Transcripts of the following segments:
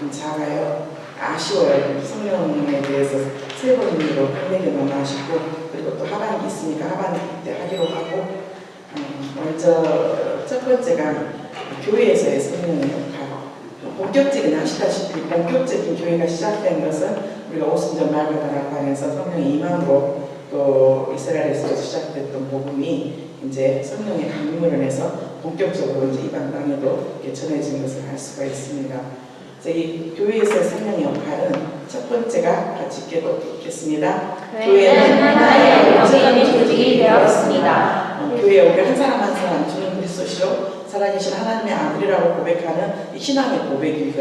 작아요. 아쉬워요. 성령에 대해서 세 번으로 끝내기 너무 아쉽고, 그리고 또 하반기 있으니까 하반기 때 하기로 하고, 먼저 첫 번째가 교회에서의 성령의 역할. 본격적인 아시다시피 본격적인 교회가 시작된 것은 우리가 오순절 말바다락방에서 성령의 임함으로 또 이스라엘에서 시작됐던 복음이 이제 성령의 강림으로 인해서 본격적으로 이제 이방 땅에도 전해진 것을 알 수가 있습니다. 이 교회에서의 성령의 역할은 첫 번째가 같이 읽겠습니다. 교회는 하나의 영적인 조직이 되었습니다. 교회 우리 한 사람 한 사람 주는 그리스도시요 살아계신 하나님의 아들이라고 고백하는 이 신앙의 고백이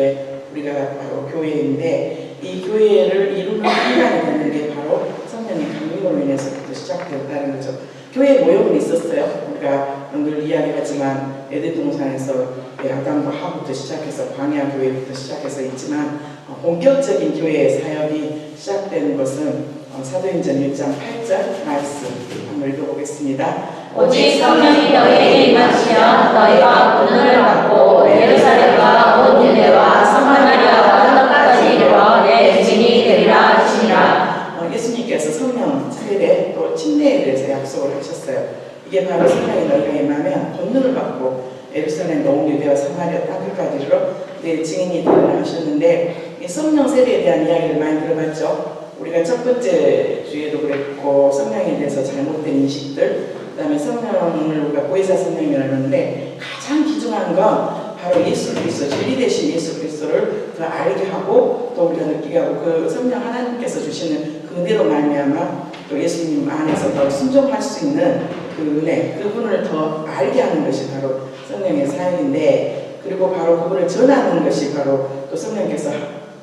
우리가 바로 교회인데, 이 교회를 이루는 기간이 되는 게 바로 성령의 강림으로 인해서부터 시작되었다는 거죠. 교회 모형은 있었어요. 우리가 늘 이야기하지만 에덴 동산에서 아담과 하부터 시작해서 광야 교회부터 시작해서 있지만, 본격적인 교회의 사역이 시작되는 것은 사도행전 1장 8절 말씀 한번 읽어보겠습니다. 오직 성령이 너희에게 임하시면 너희가 권능을 받고 예루살렘과 온 유대와 사마리아와 땅까지 이르러 내 증인이 되리라 하시니라. 예수님께서 성령 세례 또 침례에 대해서 약속을 하셨어요. 이게 바로 성령이 너희가 임하면 권능을 받고 예루살렘과 온 유대와 사마리아 땅까지 이르러 내 증인이 되리라 하셨는데, 이 성령 세례에 대한 이야기를 많이 들어봤죠. 우리가 첫 번째 주에도 그랬고 성령에 대해서 잘못된 인식들, 그 다음에 성령을 우리가 보혜사 성령이라고 하는데 가장 귀중한 건 바로 예수 그리스도, 진리 되신 예수 그리스도를 더 알게 하고 또 우리가 느끼게 하고, 그 성령 하나님께서 주시는 그 은혜로 말미암아 또 예수님 안에서 더 순종할 수 있는 그 은혜, 그분을 더 알게 하는 것이 바로 성령의 사역인데, 그리고 바로 그분을 전하는 것이 바로 또 성령께서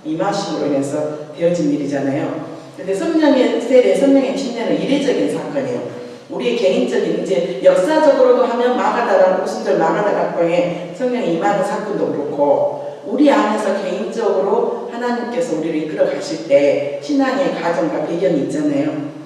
임하심으로 인해서 되어진 일이잖아요. 근데 성령의 세례, 성령의 침례는 이례적인 사건이에요. 우리의 개인적인, 이제 역사적으로도 하면 마가다락, 오순절 마가다락방에 성령이 임하는 사건도 그렇고, 우리 안에서 개인적으로 하나님께서 우리를 이끌어 가실 때 신앙의 과정과 배경이 있잖아요.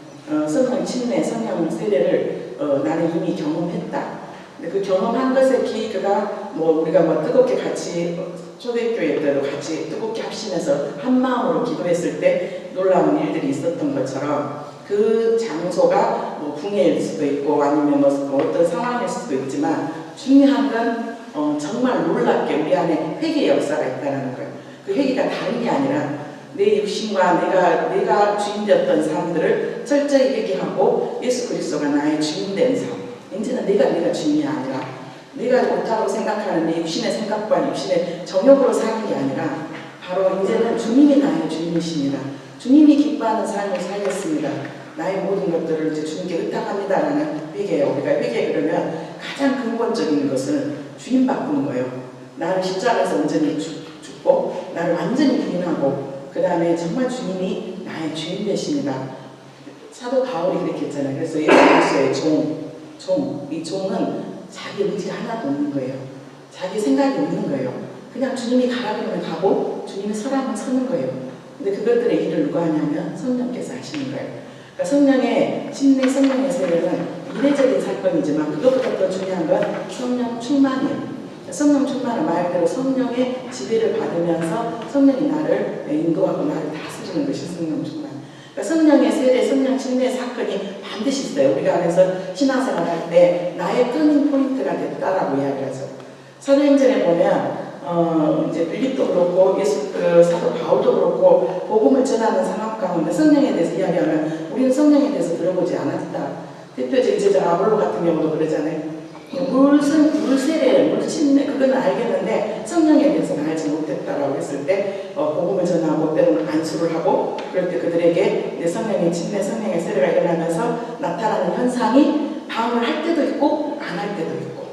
성령 침례, 성령 세례를 나는 이미 경험했다. 근데 그 경험한 것의 기회가 우리가 뜨겁게 같이 초대교회 때도 같이 뜨겁게 합심해서 한 마음으로 기도했을 때 놀라운 일들이 있었던 것처럼, 그 장소가 궁예일 수도 있고 아니면 어떤 상황일 수도 있지만, 중요한 건 정말 놀랍게 우리 안에 회개의 역사가 있다는 거예요. 그 회개가 다른 게 아니라 내 육신과 내가 주인되었던 삶들을 철저히 회개하고 예수 그리스도가 나의 주인된 삶. 이제는 내가 주인이 아니라 내가 옳다고 생각하는 내 육신의 생각과 육신의 정욕으로 사는 게 아니라 바로 이제는 주님이 나의 주인이십니다. 주님이 기뻐하는 삶을 살겠습니다. 나의 모든 것들을 이제 주님께 의탁합니다라는 회개예요. 우리가 회개 그러면 가장 근본적인 것은 주인 바꾸는 거예요. 나를 십자가에서 온전히 죽고 나를 완전히 부인하고, 그 다음에 정말 주님이 나의 주인 되십니다. 사도 바울이 그렇게 했잖아요. 그래서 예수 그리스도의 이 종은 자기 의지가 하나도 없는 거예요. 자기 생각이 없는 거예요. 그냥 주님이 가라 그러면 가고 주님이 서라면 서는 거예요. 근데 그것들의 일을 누가 하냐면 성령께서 하시는 거예요. 그러니까 성령의 침례, 성령의 세례는 이례적인 사건이지만 그것보다 더 중요한 건 성령 충만이에요. 성령 충만은 말 그대로 성령의 지배를 받으면서 성령이 나를 인도하고 나를 다스리는 것이 성령 충만. 그러니까 성령의 세례, 성령 침례 사건이 반드시 있어요. 우리가 안에서 신앙생활 할 때 나의 터닝 포인트가 됐다라고 이야기하죠. 사도행전에 보면 이제 빌립도 그렇고 사도 바울도 그렇고 복음을 전하는 상황 가운데 성령에 대해서 이야기하면 우리는 성령에 대해서 들어보지 않았다. 대표적인 제자 아볼로 같은 경우도 그러잖아요. 물 세례, 물 침례 그건 알겠는데 성령에 대해서는 알지 못했다라고 했을 때 복음을 전하고 때로는 안수를 하고, 그럴 때 그들에게 내 성령의 침례, 성령의 세례가 일어나면서 나타나는 현상이 방언을 할 때도 있고 안 할 때도 있고,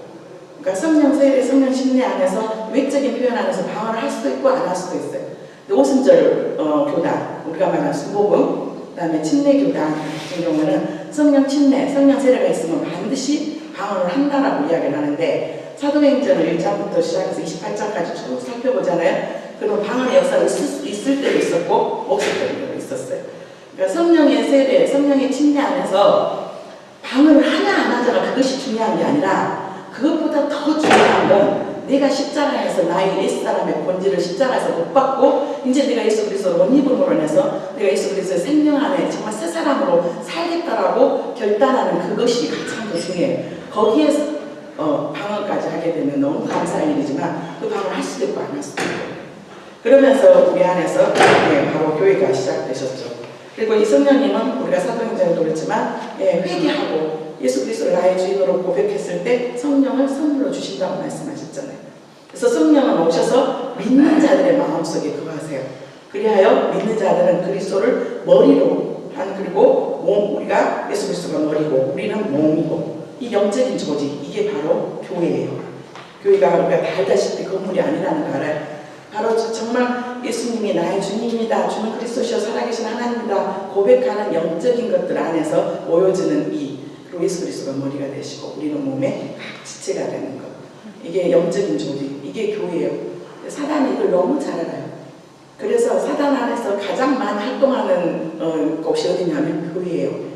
그러니까 성령 세례, 성령 침례 안에서 외적인 표현 안에서 방언을 할 수도 있고 안 할 수도 있어요. 근데 오순절 교단, 우리가 말하는 수복음, 그 다음에 침례 교단 같은 경우는 성령 침례, 성령 세례가 있으면 반드시 방언을 한다라고 이야기를 하는데, 사도행전을 1장부터 시작해서 28장까지 쭉 살펴보잖아요. 그럼 방언의 역사가 있을 때도 있었고 없을 때도 있었어요. 그러니까 성령의 세례, 성령의 침례 안에서 방언을 하냐 안 하냐가 그것이 중요한 게 아니라, 그것보다 더 중요한 건 내가 십자가에서 나의 옛사람의 본질을 십자가에서 못 받고 이제 내가 예수 그리스도로 옷 입음으로 인해서 내가 예수 그리스도의 생명 안에 정말 새 사람으로 살겠다라고 결단하는 그것이 가장 더 중요해요. 거기에서 방언까지 하게 되면 너무 감사한 일이지만 그 방언을 할 수도 있고 안 할 수도 있고 그러면서 우리 안에서 바로 교회가 시작되셨죠. 그리고 이 성령님은 우리가 사도행전에도 그렇지만 회개하고 예수 그리스도를 나의 주인으로 고백했을 때 성령을 선물로 주신다고 말씀하셨잖아요. 그래서 성령은 오셔서 믿는 자들의 마음속에 거하세요. 그리하여 믿는 자들은 그리스도를 머리로 그리고 우리가 예수 그리스도가 머리고 우리는 몸이고 이 영적인 조직 이게 바로 교회예요. 교회가 우리가 다 알다시피 건물이 아니라는 걸 알아요. 바로 정말 예수님이 나의 주님입니다. 주는 그리스도시여 살아계신 하나님이다 고백하는 영적인 것들 안에서 모여지는 그리고 예수 그리스도가 머리가 되시고 우리는 몸의 각 지체가 되는 것. 이게 영적인 조직, 이게 교회예요. 사단이 이걸 너무 잘 알아요. 그래서 사단 안에서 가장 많이 활동하는 곳이 어디냐면 교회예요.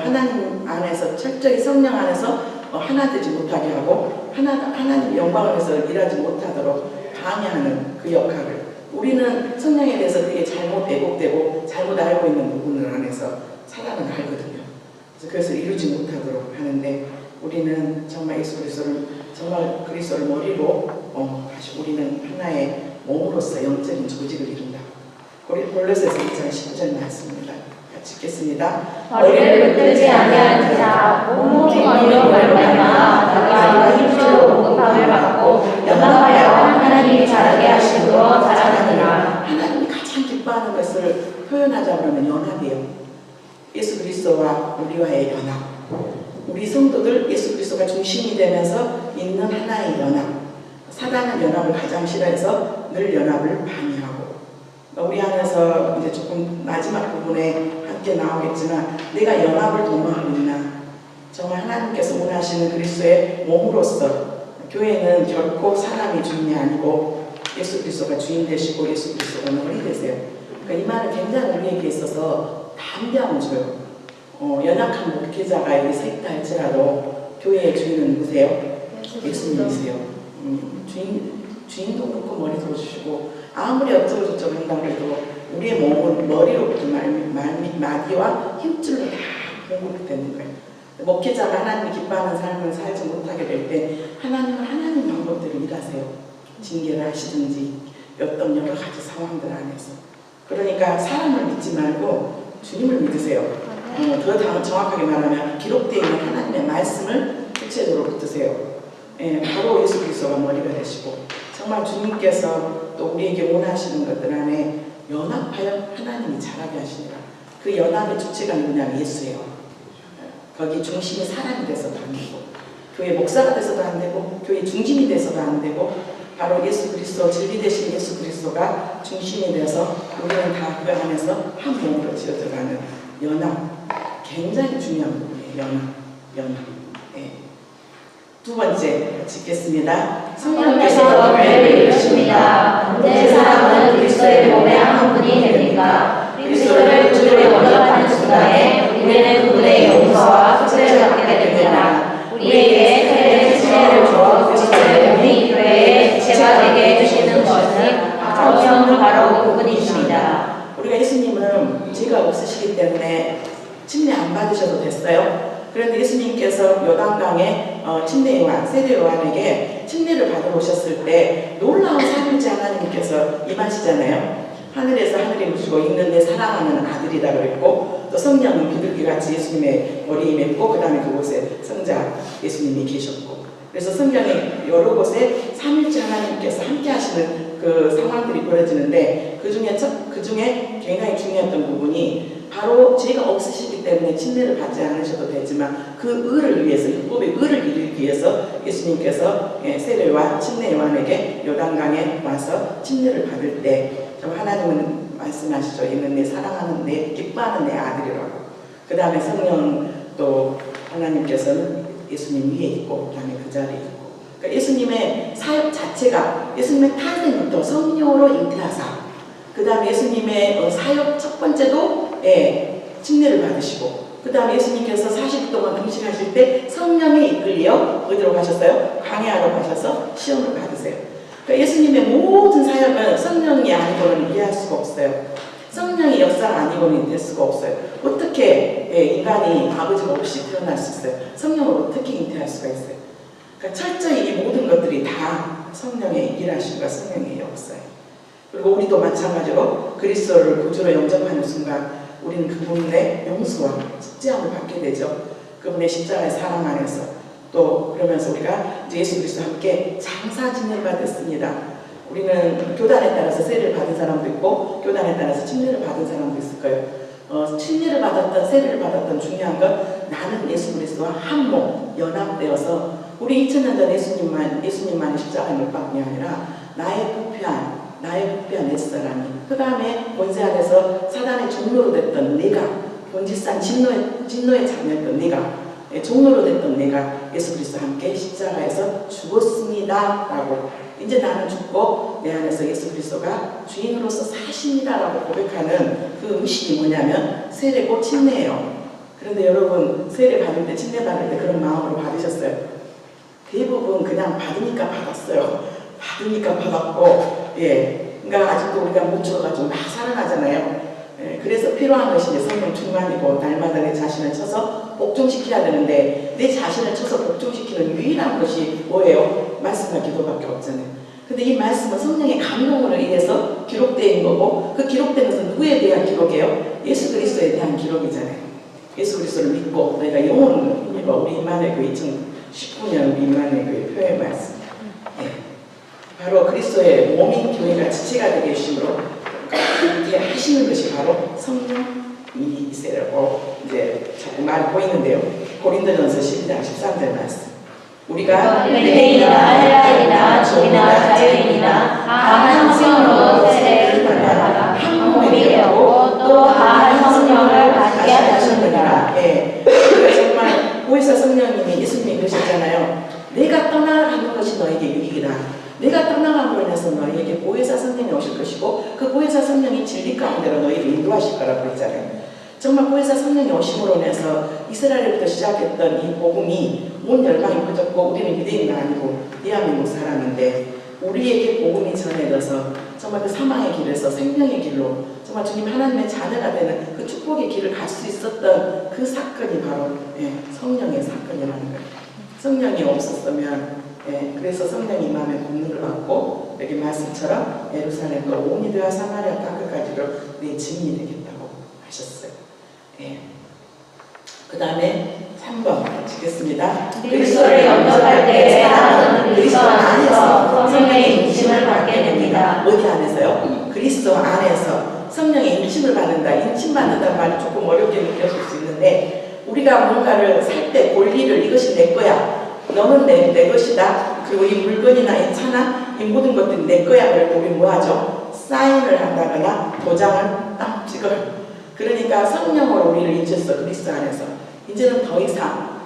하나님 안에서 철저히 성령 안에서 하나 되지 못하게 하고 하나님 영광을 위해서 일하지 못하도록 방해하는 그 역할을 우리는 성령에 대해서 되게 잘못 왜곡되고 잘못 알고 있는 부분을 안에서 사단은 알거든요. 그래서 이루지 못하도록 하는데 우리는 정말 예수 그리스도를 정말 그리스도를 머리로 다시 우리는 하나의 몸으로서 영적인 조직을 이룬다. 우리 골로새서 2장 10절 말씀입니다. 같이 읽겠습니다. 머리를 붙들지 아니하는 자 온몸이 머리로 말미암아 너희가 힘주로 공급함을 받고 연합하여 하나님이 자라게 하심으로 자라느니라. 하나님이 가장 기뻐하는 것을 표현하자면 연합이에요. 예수 그리스도와 우리와의 연합. 우리 성도들 예수 그리스도가 중심이 되면서 있는 하나의 연합. 사단은 연합을 가장 싫어해서 늘 연합을 방해하고 우리 안에서 이제 조금 마지막 부분에 함께 나오겠지만 내가 연합을 도모하고 있나 정말 하나님께서 원하시는 그리스도의 몸으로서 교회는 결코 사람이 주인이 아니고 예수 그리스도가 주인 되시고 예수 그리스도가 머리 되세요. 그러니까 이 말은 굉장히 우리에게 있어서 담대함을 줘요. 연약한 목회자가 여기 서 있다 할지라도 교회의 주인은 누구세요? 예수님이세요. 주인도 그렇고 머리 들어주시고 아무리 어쩌고저쩌고 한다고 해도 우리의 몸은 머리로부터 마디와 힘줄로 다 공급되는 거예요. 목회자가 하나님이 기뻐하는 삶을 살지 못하게 될 때 하나님은 하나님 방법대로 일하세요. 징계를 하시든지 어떤 여러 가지 상황들 안에서. 그러니까 사람을 믿지 말고 주님을 믿으세요. 더 정확하게 말하면 기록되어 있는 하나님의 말씀을 구체적으로 붙드세요. 바로 예수 그리스도가 머리가 되시고 정말 주님께서 또 우리에게 원하시는 것들 안에 연합하여 하나님이 자라게 하시니라. 그 연합의 주체가 누구냐면 예수예요. 거기 중심이 사람이 돼서도 안 되고 교회 목사가 돼서도 안 되고 교회 중심이 돼서도 안 되고 바로 예수 그리스도 진리 되신 예수 그리스도가 중심이 돼서 우리는 다 그 안에서 한 몸으로 지어져가는 연합. 굉장히 중요한 부분이에요. 연합. 두 번째 읽겠습니다. 성령께서 교회를 이루십니다. 내 사람은 그리스도의 몸의 한 분이 됩니까? 그리스도를 구주로 영접하는 순간에 우리는 그분의 용서와 속죄를 받게 됩니다. 우리에게 새로운 지혜를 주어 그리스도의 몸이 교회의 지체가 되게 해주시는 것은 성령은 바로 그분이십니다. 우리가 예수님은 죄가 없으시기 때문에 침례 안 받으셔도 됐어요. 그런데 예수님께서 요단강에 침례 요한, 세례 요한에게 침례를 받으러 오셨을 때 놀라운 삼위일체 하나님께서 임하시잖아요. 하늘에서 하늘이 무시고 있는 내 사랑하는 아들이다 그랬고 또 성령은 비둘기같이 예수님의 머리에 맺고 그 다음에 그곳에 성자 예수님이 계셨고 그래서 성경에 여러 곳에 삼위일체 하나님께서 함께 하시는 그 상황들이 벌어지는데 그 중에 굉장히 중요했던 부분이 바로 죄가 없으시기 때문에 침례를 받지 않으셔도 되지만 그 의를 위해서 율법의 의를 이루기 위해서 예수님께서 세례 요한, 침례 요한에게 요단강에 와서 침례를 받을 때 하나님은 말씀하시죠. 이는 내 사랑하는 내 기뻐하는 내 아들이라고. 그 다음에 성령 또 하나님께서는 예수님 위에 있고 그 다음에 그 자리에 있고 그러니까 예수님의 사역 자체가 예수님의 탄생부터 성령으로 잉태하사 그 다음에 예수님의 사역 첫 번째도 침례를 받으시고 그 다음에 예수님께서 40일 동안 금식하실 때 성령에 이끌려 어디로 가셨어요? 광야로 가셔서 시험을 받으세요. 왜냐하면 성령이 아니고는 이해할 수가 없어요. 성령의 역사가 아니고는 될 수가 없어요. 어떻게 인간이 아버지가 없이 태어날 수 있어요? 성령을 어떻게 잉태할 수가 있어요? 그러니까 철저히 이 모든 것들이 다 성령의 일하심과 성령의 역사예요. 그리고 우리도 마찬가지로 그리스도를 구주로 영접하는 순간 우리는 그분의 용서와 속죄함을 받게 되죠. 그분의 십자가의 사랑 안에서 또 그러면서 우리가 이제 예수 그리스도와 함께 장사 진례를 받았습니다. 우리는 교단에 따라서 세례를 받은 사람도 있고 교단에 따라서 침례를 받은 사람도 있을 거예요. 침례를 받았던 세례를 받았던 중요한 건 나는 예수 그리스도와 한 몸 연합되어서 우리 2000년 전 예수님만의 십자가의 못 박이 아니라 나의 부패한 옛사람이 흑암의 권세 안에서 사단의 종로로 됐던 내가 본질상 진노의 자녀였던 내가 종로로 됐던 내가 예수 그리스도와 함께 십자가에서 죽었습니다 라고 이제 나는 죽고 내 안에서 예수 그리스도가 주인으로서 사십니다 라고 고백하는 그 의식이 뭐냐면 세례고 침례예요. 그런데 여러분 세례 받을 때 침례 받을 때 그런 마음으로 받으셨어요? 대부분 그냥 받으니까 받았어요. 받으니까 받았고 그러니까 아직도 우리가 묻혀가지고 막 살아나잖아요. 그래서 필요한 것이 이제 성령 충만이고 날마다 내 자신을 쳐서 복종시켜야 되는데 내 자신을 쳐서 복종시키는 유일한 것이 뭐예요? 말씀과 기도밖에 없잖아요. 근데 이 말씀은 성령의 감동으로 인해서 기록되어 있는 거고 그 기록된 것은 누구에 대한 기록이에요? 예수 그리스도에 대한 기록이잖아요. 예수 그리스도를 믿고 너희가 영혼을 힘입어 우리 임마누엘 교회 2019년 우리 임마누엘 교회 표의 말씀 바로 그리스도의 몸인 교회가 지체가 되게 해주심으로 이렇게 하시는 것이 바로 성령이세라고 이제 자꾸 말이 보이는데요. 고린도전서 12장 13절 말씀. 우리가 유대인이나 헬라인이나 주이나 자유인이나 다 한 성령으로 세례를 받아 한 몸이 되었고 또 다 한 성령을 받게 하셨느니라. 그러니까 정말 보혜사 성령님이 예수님이 그러셨잖아요. 내가 떠나가는 것이 너에게 유익이다. 내가 떠나감으로 인해서 너희에게 보혜사 성령이 오실 것이고 그 보혜사 성령이 진리 가운데로 너희를 인도하실 거라고 했잖아요. 정말 보혜사 성령이 오심으로 인해서 이스라엘부터 시작했던 이 복음이 온 열방이 퍼졌고 우리는 유대인은 아니고 대한민국 사람인데 우리에게 복음이 전해져서 정말 그 사망의 길에서 생명의 길로 정말 주님 하나님의 자녀가 되는 그 축복의 길을 갈 수 있었던 그 사건이 바로 성령의 사건이라는 거예요. 성령이 없었으면 그래서 성령이 임하면 권능을 받고 여기 말씀처럼 예루살렘과 온 유대와 사마리아 땅끝까지로 내 증인이 되겠다고 하셨어요. 그 다음에 3번 찍겠습니다. 그리스도를 영접할 때 사람은 그리스도 안에서 성령의 인침을 받게 됩니다. 어디 안에서요? 그리스도 안에서 성령의 인침을 받는다. 인침받는다는 말이 조금 어렵게 느껴질 수 있는데 우리가 뭔가를 살 때 권리를 이것이 내 거야. 너는 내 것이다. 그리고 이 물건이나 이 차나 이 모든 것들이 내 거야. 그럴 때 우리 뭐 하죠? 사인을 한다거나 도장을 딱 찍어요. 그러니까 성령으로 우리를 인쳤어. 그리스도 안에서. 이제는 더 이상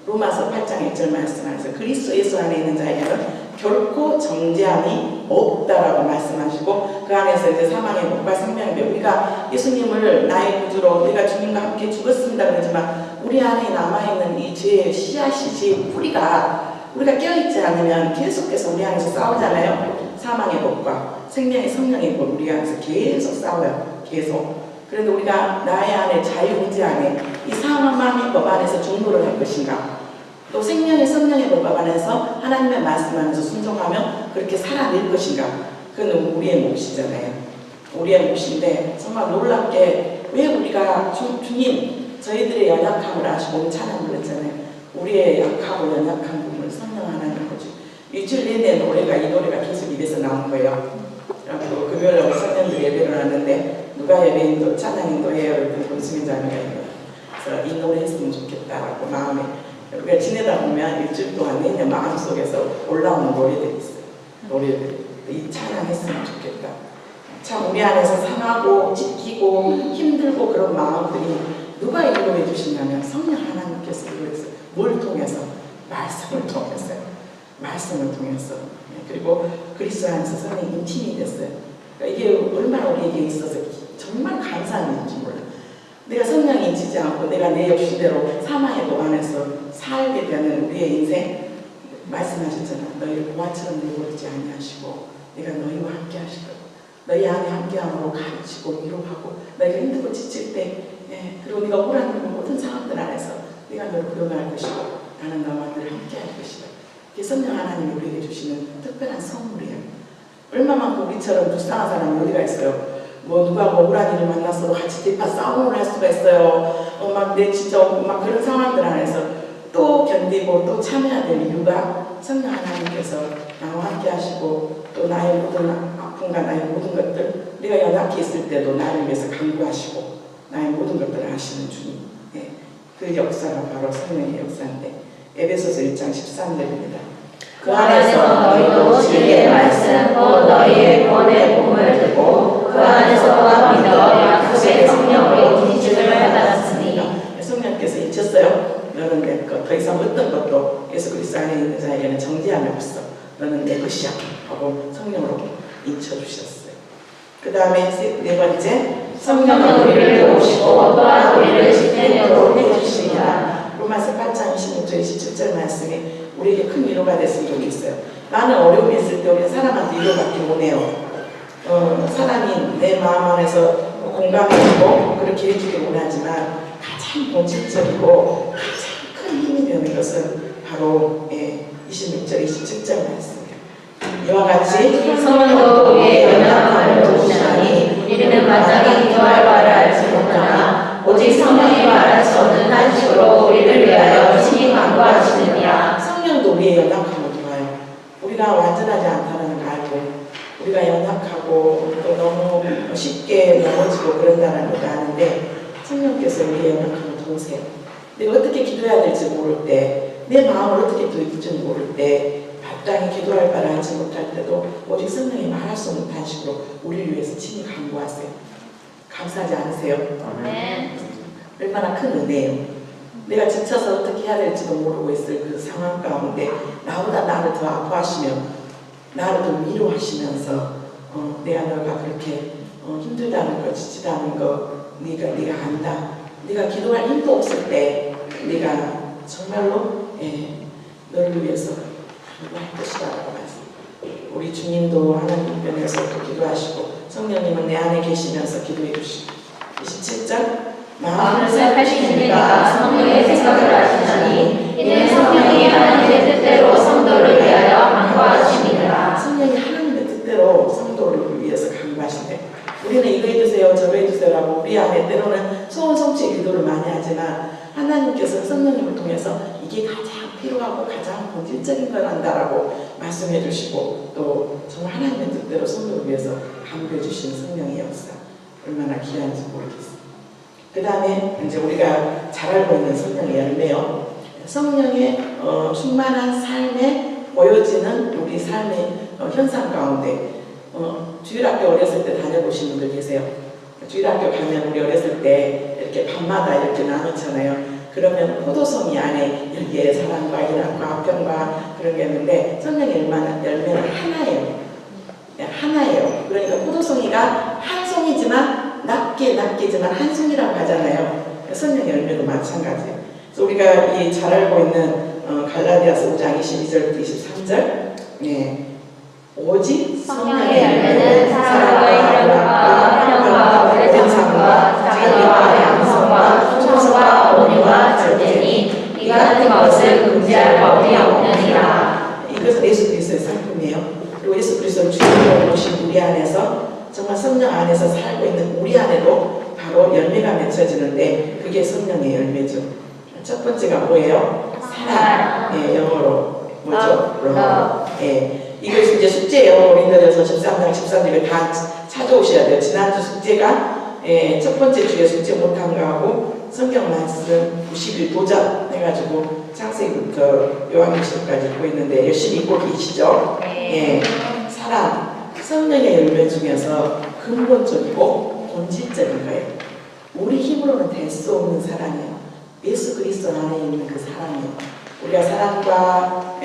로마서 8장 1절 말씀 안에서 그리스도 예수 안에 있는 자에게는 결코 정죄함이 없다라고 말씀하시고 그 안에서 이제 사망의 복과 생명의 복 우리가 예수님을 나의 구주로 내가 주님과 함께 죽었습니다 그러지만 우리 안에 남아있는 이 죄의 씨앗이 죄의 뿌리가 우리가 깨어있지 않으면 계속해서 우리 안에서 싸우잖아요. 사망의 복과 생명의 성령의 복 우리 안에서 계속 싸워요. 계속. 그런데 우리가 나의 안에 자유의지 안에 이 사망의 법 안에서 종로를 할 것인가 또 생명의 성령의 법 안에서 하나님의 말씀 안에서 순종하며 그렇게 살아낼 것인가 그건 우리의 몫이잖아요. 우리의 몫인데 정말 놀랍게 왜 우리가 주님 저희들의 연약함을 아시고 오늘 찬양 불렀잖아요. 우리의 약하고 연약한 부분을 성령 하나님 거죠. 일주일 내내 노래가 이 노래가 계속 입에서 나온 거예요. 그리고 금요일에 우리 청년들이 예배를 하는데 누가 예배인도 찬양인도 해요. 이렇게 권수민 자매가 있어요. 그래서 이 노래 했으면 좋겠다라고 마음에 우리가 지내다 보면 일주일 동안 내내 마음속에서 올라오는 노래들이 있어요. 노래들 이 찬양 했으면 좋겠다. 참 우리 안에서 상하고 찢기고 힘들고 그런 마음들이 누가 인도해 주시냐면 성령 하나님께서 인도했어요. 뭘 통해서? 말씀을 통해서요. 말씀을 통해서. 그리고 그리스도 안에서 성령이 인침이 됐어요. 그러니까 이게 얼마나 우리에게 있어서 정말 감사한 일인지 몰라요. 내가 성령이 인치지 않고 내가 내 욕심대로 사망의 법 안에서 살게 되는 우리의 인생 말씀하셨잖아. 너희를 보화처럼 내버리지 아니하시고 내가 너희와 함께 하시고 너희 안에 함께함으로 가르치고 위로하고 너희가 힘들고 지칠 때 그리고 네가 억울한 모든 상황들 안에서 네가 너를 구원할 것이고 나는 너와 늘 함께 할 것이다. 이게 성령 하나님이 우리에게 주시는 특별한 선물이에요. 얼마만큼 우리처럼 불쌍한 사람이 어디가 있어요. 뭐 누가 억울한 일을 만나서 같이 대파 싸움을 할 수가 있어요. 막 내 진짜 막 그런 상황들 안에서 또 견디고 또 참여해야 될 이유가 성령 하나님께서 나와 함께 하시고 또 나의 모든 아픔과 나의 모든 것들 내가 연약해 있을 때도 나를 위해서 간구하시고 나의 모든 것들을 하시는 주님. 그 역사가 바로 성령의 역사인데 에베소서 1장 13절입니다. 그 안에서 너희도 진리의 말씀 곧 너희의 구원의 복음을 듣고 그 안에서 믿어 약속의 성령으로 인치를 받았으니 성령께서 잊혔어요. 너는 더 이상 어떤 것도 예수 그리스도 안에 있는 자에게는 정죄함이 없어. 너는 내 것이야 하고 성령으로 인쳐주셨어요. 그 다음에 네 번째 성령은 우리를 도우시고 또한 우리를 지탱하도록 해주시니라. 로마서 8장 26절 27절 말씀이 우리에게 큰 위로가 됐으면 좋겠어요. 나는 어려움이 있을 때 우리는 사람한테 위로받기 원해요. 사람이 내 마음 안에서 공감해주고 그렇게 해주길 원하지만 가장 본질적이고 가장 큰 힘이 되는 것은 바로 26절 27절 말씀이에요. 이와 같이 성령도 우리의 연약함을 도우시나니 우리는 마땅히 기도할 바를 알지 못하나 오직 성령이 말할 수 없는 한식으로 우리를 위하여 친히 간구하시느니라. 성령도 우리의 연약함을 도와요. 우리가 완전하지 않다는 걸 알고 우리가 연약하고 또 너무 쉽게 넘어지고 그런다는 걸 아는데 성령께서 우리의 연약함을 도우세요. 내가 어떻게 기도해야 될지 모를 때 내 마음을 어떻게 들을지 모를 때 마땅히 기도할 바를 알지 못할 때도 오직 성령이 말할 수 없는 단식으로 우리를 위해서 친히 간구하세요. 감사하지 않으세요? 네. 얼마나 큰 은혜예요. 내가 지쳐서 어떻게 해야 될지도 모르고 있을 그 상황 가운데 나보다 나를 더 아파하시며 나를 더 위로하시면서 내가 너가 그렇게 힘들다는 거 지치다는 거 네가 안다. 네가 기도할 힘도 없을 때 네가 정말로 너를 위해서 기도할 것이라고 말씀. 우리 주님도 하나님 편에서 또 기도하시고 성령님은 내 안에 계시면서 기도해 주시고 27절 마음을 생각하시니까 성령의 생각을 하시나니 이는 성령이 하나님의 뜻대로 성도를 위하여 간구하시니라. 성령이 하나님의 뜻대로 성도를 위해서 간구하시네. 우리는 이거 해주세요 저거 해주세요라고 우리 안에 때로는 소원 성취의 기도를 많이 하지만 하나님께서 성령님을 통해서 이게 가장 필요하고 가장 본질적인 걸 한다라고 말씀해 주시고 또 정말 하나님의 뜻대로 성도를 위해서 간구해 주신 성령의 역사 얼마나 귀한지 모르겠어요. 그 다음에 이제 우리가 잘 알고 있는 성령의 열매요. 성령의 충만한 삶에 보여지는 우리 삶의 현상 가운데 주일학교 어렸을 때 다녀보신 분들 계세요. 주일학교 가면 우리 어렸을 때 이렇게 밤마다 이렇게 나누잖아요. 그러면 포도송이 안에 여기에 사랑과 일함과 화평과 그런 게 있는데 성령의 열매는 하나예요. 하나예요. 그러니까 포도송이가 한 송이지만 낮게지만 한 송이라고 하잖아요. 성령의 열매도 마찬가지예요. 그래서 우리가 이 잘 알고 있는 갈라디아서 5장 22절부터 23절 오직 성령의 열매는 사랑과 희락과 평안과 오랜 참과 자비와 양성과 충성과 온유와 절제니 이 같은 것을 금지할 법이 없느니라. 이것은 예수 그리스도의 상품이에요. 그리고 예수 그리스도를 주님으로 모신 우리 안에서 정말 성령 안에서 살고 있는 우리 안에도 바로 열매가 맺혀지는데 그게 성령의 열매죠. 첫 번째가 뭐예요? 사랑. 영어로 뭐죠? love. 이것이 이제 숙제예요. 고린도전서 13장 13절에 다 찾아오셔야 돼요. 지난주 숙제가 첫 번째 주에 숙제 못한 거하고 성경 말씀 90일 도전 해가지고 창세기부터 요한계시록까지 읽고 있는데 열심히 읽고 계시죠? 사랑, 성령의 열매 중에서 근본적이고 본질적인 거예요. 우리 힘으로는 될 수 없는 사랑이에요. 예수 그리스도 안에 있는 그 사랑이에요. 우리가 사랑과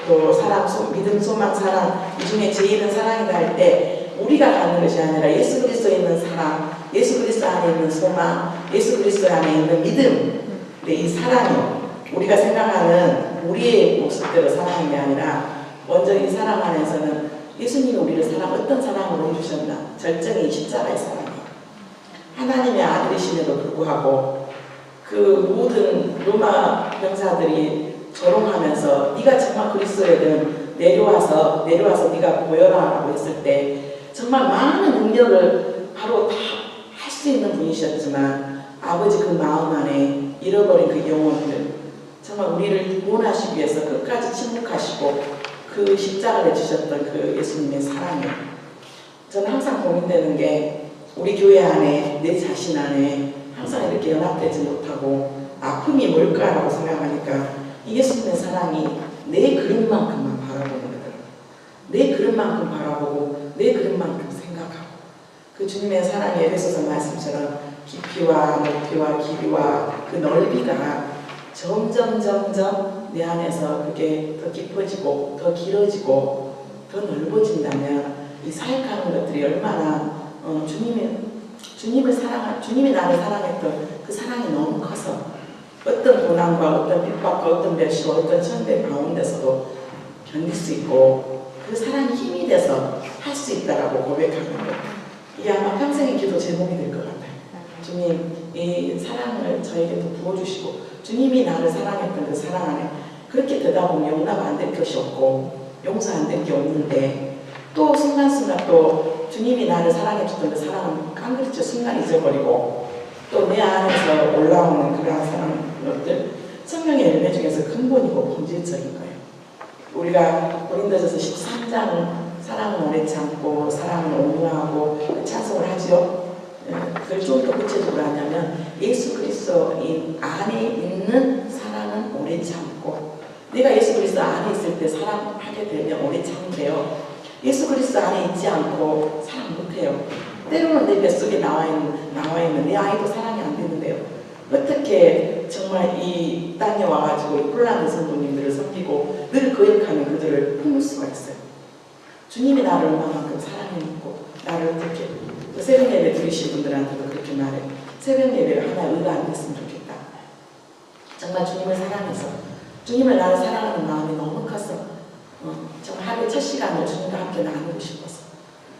또 사랑, 믿음, 소망, 사랑 이 중에 제일은 사랑이다 할 때 우리가 갖는 것이 아니라 예수 그리스도에 있는 사랑, 예수 그리스도 안에 있는 소망, 예수 그리스도 안에 있는 믿음. 근데 이 사랑이 우리가 생각하는 우리의 모습대로 사랑이 아니라 먼저 이 사랑 안에서는 예수님이 우리를 어떤 사랑으로 해주셨나? 절정의 십자가의 사랑이에요. 하나님의 아들이심에도 불구하고 그 모든 로마 병사들이 조롱하면서 네가 정말 그리스도이든 내려와서 네가 보여라라고 했을 때 정말 많은 능력을 바로 다 할 수 있는 분이셨지만 아버지 그 마음 안에 잃어버린 그 영혼들 정말 우리를 구원하시기 위해서 끝까지 침묵하시고 그 십자가를 주셨던 그 예수님의 사랑이에요. 저는 항상 고민되는 게 우리 교회 안에 내 자신 안에 항상 이렇게 연합되지 못하고 아픔이 뭘까라고 생각하니까 이 예수님의 사랑이 내 그릇만큼만 바라보는 거더라고요. 내 그릇만큼 바라보고 내 그릇만큼 생각하고 그 주님의 사랑의 에베소서 말씀처럼 깊이와 높이와 길이와 그 넓이가 점점 내 안에서 그게 더 깊어지고 더 길어지고 더 넓어진다면 이 사역하는 것들이 얼마나 주님이 나를 사랑했던 그 사랑이 너무 커서 어떤 고난과 어떤 핍박과 어떤 멸시와 어떤 천대 가운데서도 견딜 수 있고 그 사랑이 힘이 돼서 할 수 있다라고 고백하는 것. 이게 아마 평생의 기도 제목이 될 것 같아요. 주님, 이 사랑을 저에게도 부어주시고 주님이 나를 사랑했던 그 사랑 안에 그렇게 되다 보면 용납 안 될 것이 없고 용서 안 될 게 없는데 또 순간순간 또 주님이 나를 사랑해줬던 그 사랑은 깡그리쳐 순간 잊어버리고 또 내 안에서 올라오는 그러한 사랑들 성경의 열매 중에서 근본이고 본질적인 거예요. 우리가 고린도전서 13장 사랑은 오래 참고 사랑은 온유하고 찬송을 하죠. 그걸 좀 더 구체적으로 하냐면 예수 그리스도인 안에 있는 사랑은 오래 참고 내가 예수 그리스도 안에 있을 때 사랑하게 되면 오래 참는데요. 예수 그리스도 안에 있지 않고 사랑 못해요. 때로는 내 뱃속에 나와 있는 내 아이도 사랑이 안 되는데요. 어떻게 정말 이 땅에 와가지고 폴란드 성도님들을 섬기고 늘 거역하는 그들을 품을 수가 있어요. 주님이 나를 얼마만큼 사랑해놓고 나를 어떻게 새벽 예배 드리신 분들한테도 그렇게 말해요. 새벽 예배가 하나 의가 안 됐으면 좋겠다. 정말 주님을 사랑해서 주님을 나를 사랑하는 마음이 너무 커서 정말 하루의 첫 시간을 주님과 함께 나누고 싶어서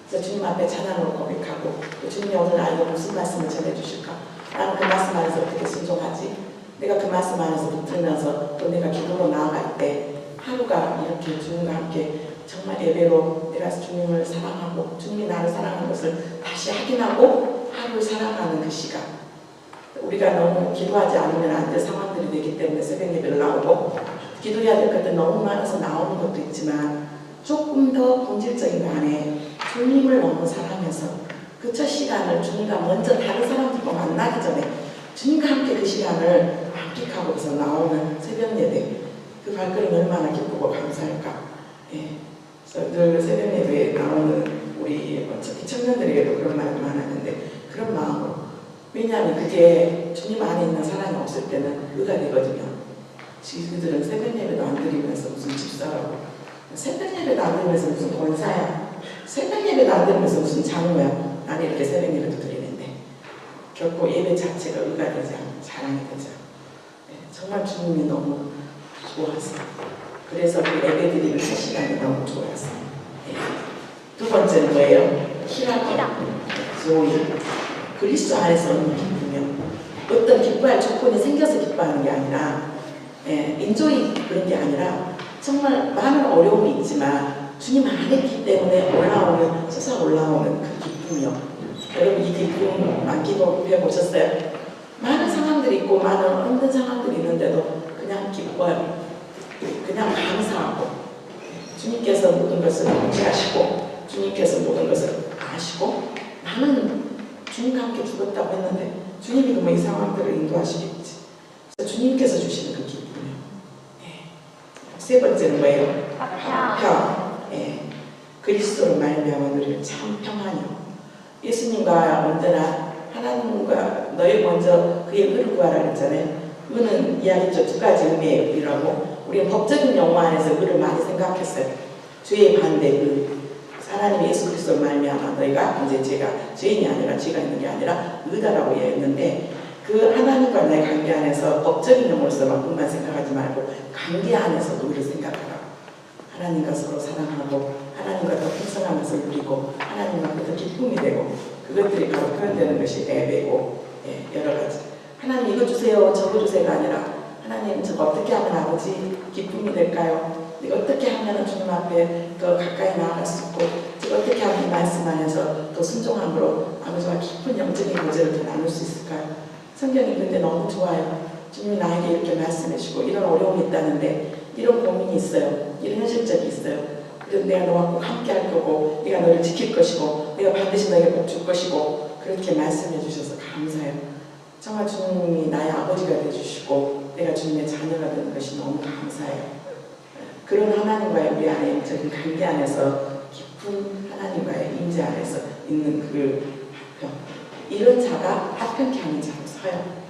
그래서 주님 앞에 찬양으로 고백하고 주님이 오늘 나에게 무슨 말씀을 전해주실까? 나는 그 말씀 안에서 어떻게 순종하지? 내가 그 말씀 안에서 붙들면서 또 내가 기도로 나아갈 때 하루가 이렇게 주님과 함께 정말 예배로 내가 주님을 사랑하고 주님이 나를 사랑하는 것을 다시 확인하고 하루를 살아가는 그 시간 우리가 너무 기도하지 않으면 안 될 상황들이 되기 때문에 새벽 예배를 나오고 기도해야 될 것들 너무 많아서 나오는 것도 있지만 조금 더 본질적인 거 안에 주님을 너무 사랑해서 그 첫 시간을 주님과 먼저 다른 사람들과 만나기 전에 주님과 함께 그 시간을 만끽하고서 나오는 새벽 예배 그 발걸음이 얼마나 기쁘고 감사할까. 예. 그래서 늘 새벽 예배에 나오는 우리 특히 청년들에게도 그런 말을 많았는데 그런 마음으로 왜냐하면 그게 주님 안에 있는 사랑이 없을 때는 의가 되거든요. 그들은 새벽 예배도 안 드리면서 무슨 집사라고 새벽 예배도 안 드리면서 무슨 권사야 새벽 예배도 안 드리면서 무슨 장로야 나는 이렇게 새벽 예배도 드리는데 결코 예배 자체가 의가 되지 않고 자랑이 되지 않고 정말 주님이 너무 좋아서 그래서 그 예배 드리는 그 시간이 너무 좋아서 두 번째는 뭐예요? 희락이다. 조이 그리스도 안에서 오는 기쁨이요. 어떤 기뻐할 조건이 생겨서 기뻐하는 게 아니라 인조이 그런 게 아니라 정말 많은 어려움이 있지만 주님 안에 있기 때문에 솟아올라오는 그 기쁨이요. 여러분 이 기쁨 만끽해 보셨어요? 많은 상황들이 있고 많은 힘든 상황들이 있는데도 그냥 기뻐요. 그냥 감사하고 주님께서 모든 것을 통치하시고 주님께서 모든 것을 아시고 나는 주님과 함께 죽었다고 했는데 주님이 그럼 이 상황들을 인도하시겠지. 그래서 주님께서 주시는 그 기쁨이요. 세 번째는 뭐예요? 평. 그리스도로 말미암아 누릴 참 평안이요. 예수님과 언제나 하나님과 너희 먼저 그의 의를 구하라 했잖아요. 의는 이야기죠. 두 가지 의미의 의라고. 우리는 법적인 용어 안에서 의를 많이 생각했어요. 죄의 반대 의. 하나님 예수 그리스도로 말미암아 너희가 이제 죄가 죄인이 아니라 죄가 있는 게 아니라 의다라고 이야기했는데 그 하나님과 나의 관계 안에서 법적인 용어로서만 뿐만 생각하지 말고 관계 안에서도 의를 생각하라고 하나님과 서로 사랑하고 하나님과 더 풍성하면서 누리고 하나님 앞에 더 기쁨이 되고 그것들이 바로 표현되는 것이 예배고 여러 가지 하나님 이거 주세요 저거 주세요가 아니라 하나님 저거 어떻게 하면 아버지 기쁨이 될까요? 내가 어떻게 하면 주님 앞에 더 가까이 나아갈 수 있고 제가 어떻게 하면 말씀 안에서 더 순종함으로 아버지와 깊은 영적인 교제를 더 나눌 수 있을까요? 성경이 근데 너무 좋아요. 주님이 나에게 이렇게 말씀해 주고 이런 어려움이 있다는데 이런 고민이 있어요. 이런 현실적이 있어요. 그래서 내가 너와 꼭 함께 할 거고 내가 너를 지킬 것이고 내가 반드시 너에게 복 줄 것이고 그렇게 말씀해 주셔서 감사해요. 정말 주님이 나의 아버지가 되주시고 내가 주님의 자녀가 되는 것이 너무 감사해요. 그런 하나님과의 우리 안에 영적인 관계 안에서 깊은 하나님과의 임재 안에서 있는 그 화평 이런 자가 화평케 하는 자로 서요.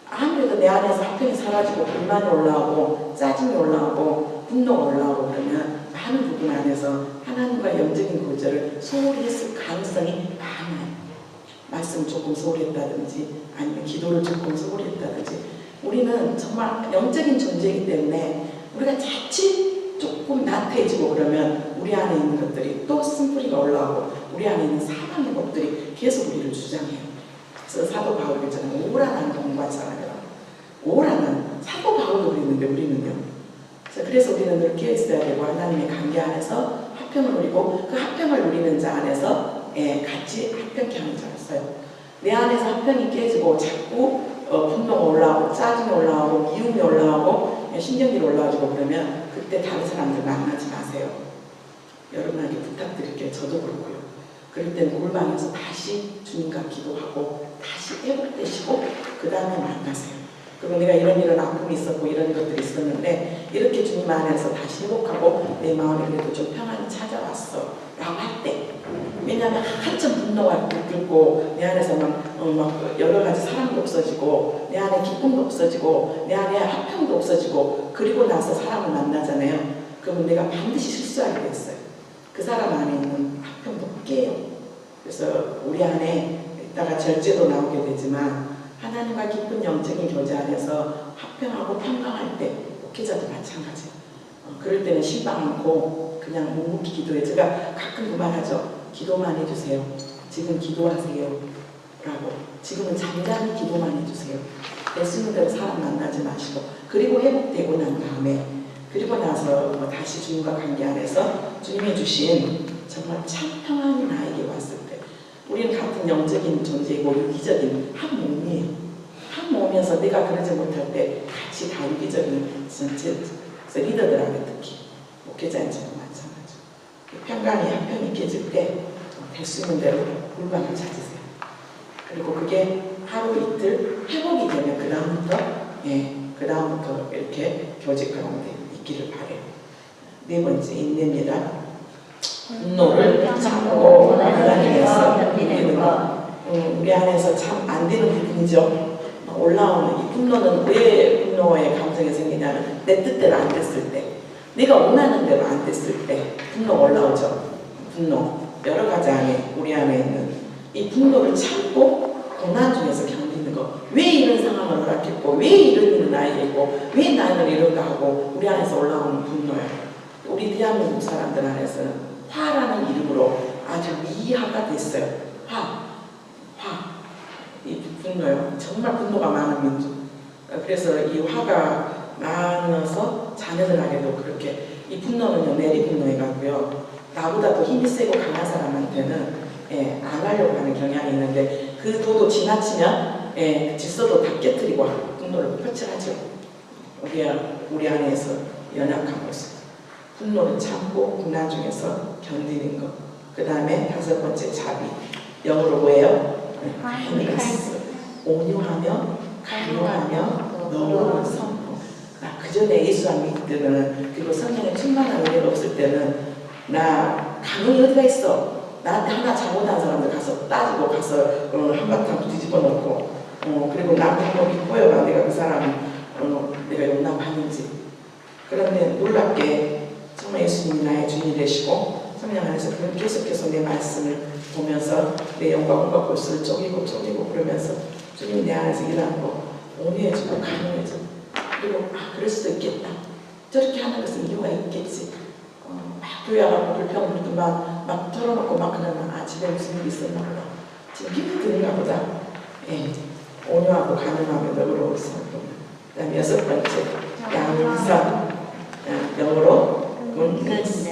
아무래도 내 안에서 화평이 사라지고 불만이 올라오고 짜증이 올라오고 분노가 올라오고 그러면 많은 부분 안에서 하나님과 영적인 교제를 소홀히 했을 가능성이 많아요. 말씀 조금 소홀히 했다든지 아니면 기도를 조금 소홀히 했다든지 우리는 정말 영적인 존재이기 때문에 우리가 자칫 조금 나태해지고 그러면 우리 안에 있는 것들이 또 쓴뿌리가 올라오고 우리 안에 있는 사방의 것들이 계속 우리를 주장해요. 그래서 사도 바울이 그랬잖아요. 오라는 공부한 사람이라고. 오라는 사도 바울도 그랬는데 우리는요. 그래서 우리는 늘 깨어있어야 되고 하나님의 관계 안에서 화평을 누리고 그 화평을 누리는 자 안에서 같이 화평케 하는 자였어요. 내 안에서 화평이 깨지고 자꾸 분노가 올라오고 짜증이 올라오고 미움이 올라오고 신경질이 올라와지고 그러면 그때 다른 사람들 만나지 마세요. 여러분에게 부탁드릴게요. 저도 그렇고요. 그럴 때는 골방에서 다시 주님과 기도하고 다시 회복되시고 그 다음에 만나세요. 그리고 내가 이런 아픔이 있었고 이런 것들이 있었는데 이렇게 주님 안에서 다시 회복하고 내 마음에 그래도 좀 평안이 찾아왔어 라고 할 때 왜냐하면 한참 분노가 들고 내 안에서 막 여러 가지 사랑도 없어지고 내 안에 기쁨도 없어지고 내 안에 화평도 없어지고 그리고 나서 사람을 만나잖아요. 그러면 내가 반드시 실수하게 됐어요. 그 사람 안에 있는 화평도 깨요. 그래서 우리 안에 이따가 절제도 나오게 되지만 하나님과 깊은 영적인 교제 안에서 화평하고 평강할 때 목회자도 마찬가지예요. 그럴 때는 실망 않고 그냥 묵묵히 기도해. 제가 가끔 그 말하죠. 기도만 해주세요. 지금 기도하세요. 라고. 지금은 잠잠히 기도만 해주세요. 내 수 있는 대로 사람 만나지 마시고 그리고 회복되고 난 다음에 그리고 나서 다시 주님과 관계 안에서 주님이 주신 정말 참 평안이 나에게 왔을 때 우리는 같은 영적인 존재이고 유기적인 한 몸이에요. 한 몸이어서 내가 그러지 못할 때 같이 다 유기적인 전체 리더들한테 특히 목회자인처럼 마찬가지죠. 평강이 화평이 깨질 때 될 수 있는 대로 골방을 찾으세요. 그리고 그게 하루 이틀 회복이 되면 그 다음부터 이렇게 교제 가운데 있기를 바래요. 네 번째 인내입니다. 분노를 참고 하나님에서 견디는 것. 우리 안에서 참 안 되는 부분이죠. 올라오는 이 분노는 왜 분노의 감정이 생기냐면 내 뜻대로 안 됐을 때 내가 원하는 대로 안 됐을 때 분노가 올라오죠. 분노 여러 가지 안에 우리 안에 있는 이 분노를 참고 고난 중에서 견디는 것. 왜 이런 상황을 허락했고 왜 이런 일은 나에게 있고 왜 나는 이런가 하고 우리 안에서 올라오는 분노예요. 우리 대한민국 사람들 안에서는 화라는 이름으로 아주 미화가 됐어요. 화. 이 분노요. 정말 분노가 많은 민족. 그래서 이 화가 많아서 자녀들에게도 그렇게 이 분노는요 내리 분노해가고요. 나보다 더 힘이 세고 강한 사람한테는 안 하려고 하는 경향이 있는데 그 도도 지나치면 질서도 다 깨뜨리고 분노를 표출하죠. 우리 안에서 연약한 모습. 분노를 참고 고난 중에서 견디는 것. 그 다음에 다섯 번째 자비. 영어로 뭐예요? 온유하며 강요하며 너그러운 선포. 그 전에 예수와 믿을 때는 그리고 성령의 충만한 은혜가 없을 때는 나 강요이 어디가 있어? 나한테 하나 잘못한 사람들 가서 따지고 가서 한바탕 뒤집어 놓고 그리고 나한테 여기 보여봐 내가 그 사람 내가 용납하는지. 그런데 놀랍게 정말 예수님이 나의 주인이 되시고 성령 안에서 계속해서 내 말씀을 보면서 내 영과 혼과 골수를 쪼개고 그러면서 주님 내 안에서 일하는 거 온유해지고 강요해지고 그리고 그럴 수도 있겠다. 저렇게 하는 것은 이유가 있겠지. 막 교회하고 불평불도 막 털어놓고 막 그러면 집에 무슨 일이 있었나 보다. 지금 힘이 드는가 보다. 예. 온유하고 가능하며 너그러울 성품. 그 다음에 6번째 양선. 영어로 goodness.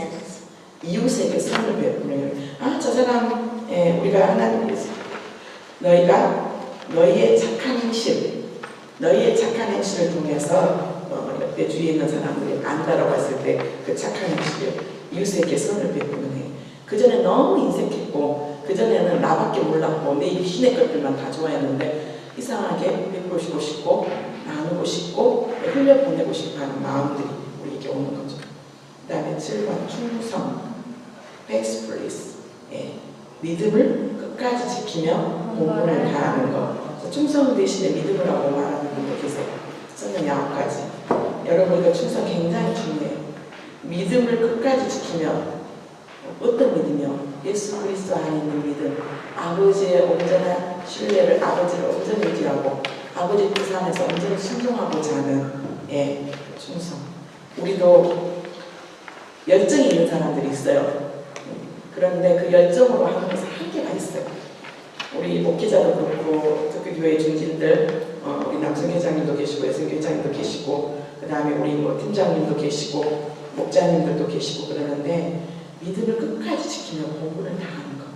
이웃에게 선을 베푸는. 저 사람 우리가 하나님 너희의 착한 행실을 통해서 옆에 주위에 있는 사람들이 안다라고 했을 때 그 착한 행실, 이웃에게 선을 베푸는 해. 그전에 너무 인색했고 그전에는 나밖에 몰랐고 내 시내 것들만 다 좋아했는데 이상하게 베푸고 싶고 나누고 싶고 흘려보내고 싶어하는 마음들이 우리에게 오는 거죠. 그 다음에 7번 충성, faithfulness. 믿음을 끝까지 지키며 본분을 다하는 것. 충성 대신에 믿음을 하고 말하는 분도 계세요. 저는 9가지. 여러분 이거 충성 굉장히 중요해요. 믿음을 끝까지 지키며 어떤 믿음이요? 예수 그리스도 안에 있는 믿음. 아버지의 온전한 신뢰를 아버지를 온전히 의지하고 아버지 뜻 안에서 온전히 순종하고자 하는 충성. 우리도 열정이 있는 사람들이 있어요. 그런데 그 열정으로 하는 것은 한계가 있어요. 우리 목회자도 그렇고 특히 교회 중진들 우리 남성 회장님도 계시고 여성 회장님도 계시고 그 다음에 우리 팀장님도 계시고 목자님들도 계시고 그러는데 믿음을 끝까지 지키며 본분을 다하는 것.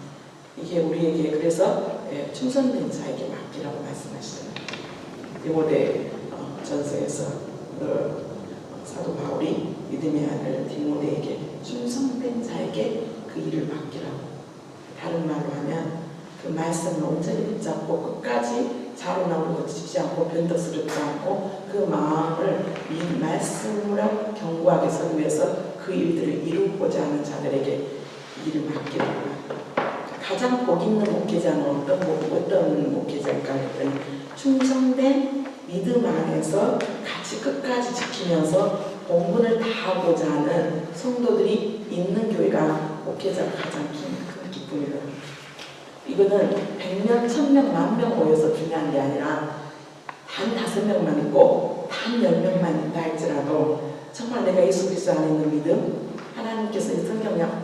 이게 우리에게 그래서 충성된 자에게 맡기라고 말씀하시잖아요. 디모데 전서에서 사도 바울이 믿음의 아들 디모데에게 충성된 자에게 그 일을 맡기라고. 다른 말로 하면 그 말씀을 온전히 붙잡고 끝까지 자로나오는 것 짓지 않고 변덕스럽지 않고 그 마음을 이 말씀으로 견고하게 서기 위해서 그 일들을 이루고자 하는 자들에게 일을 맡기라고 합니다. 가장 복 있는 목회자는 어떤 목회자일까 했더니 충성된 믿음 안에서 같이 끝까지 지키면서 본분을 다하고자 하는 성도들이 있는 교회가 목회자가 가장 큰 기쁨이다. 이거는 100명, 1000명, 10,000명 모여서 중요한 게 아니라 단 5명만 있고 단 10명만 있다 할지라도 정말 내가 예수 그리스도 안에 있는 믿음, 하나님께서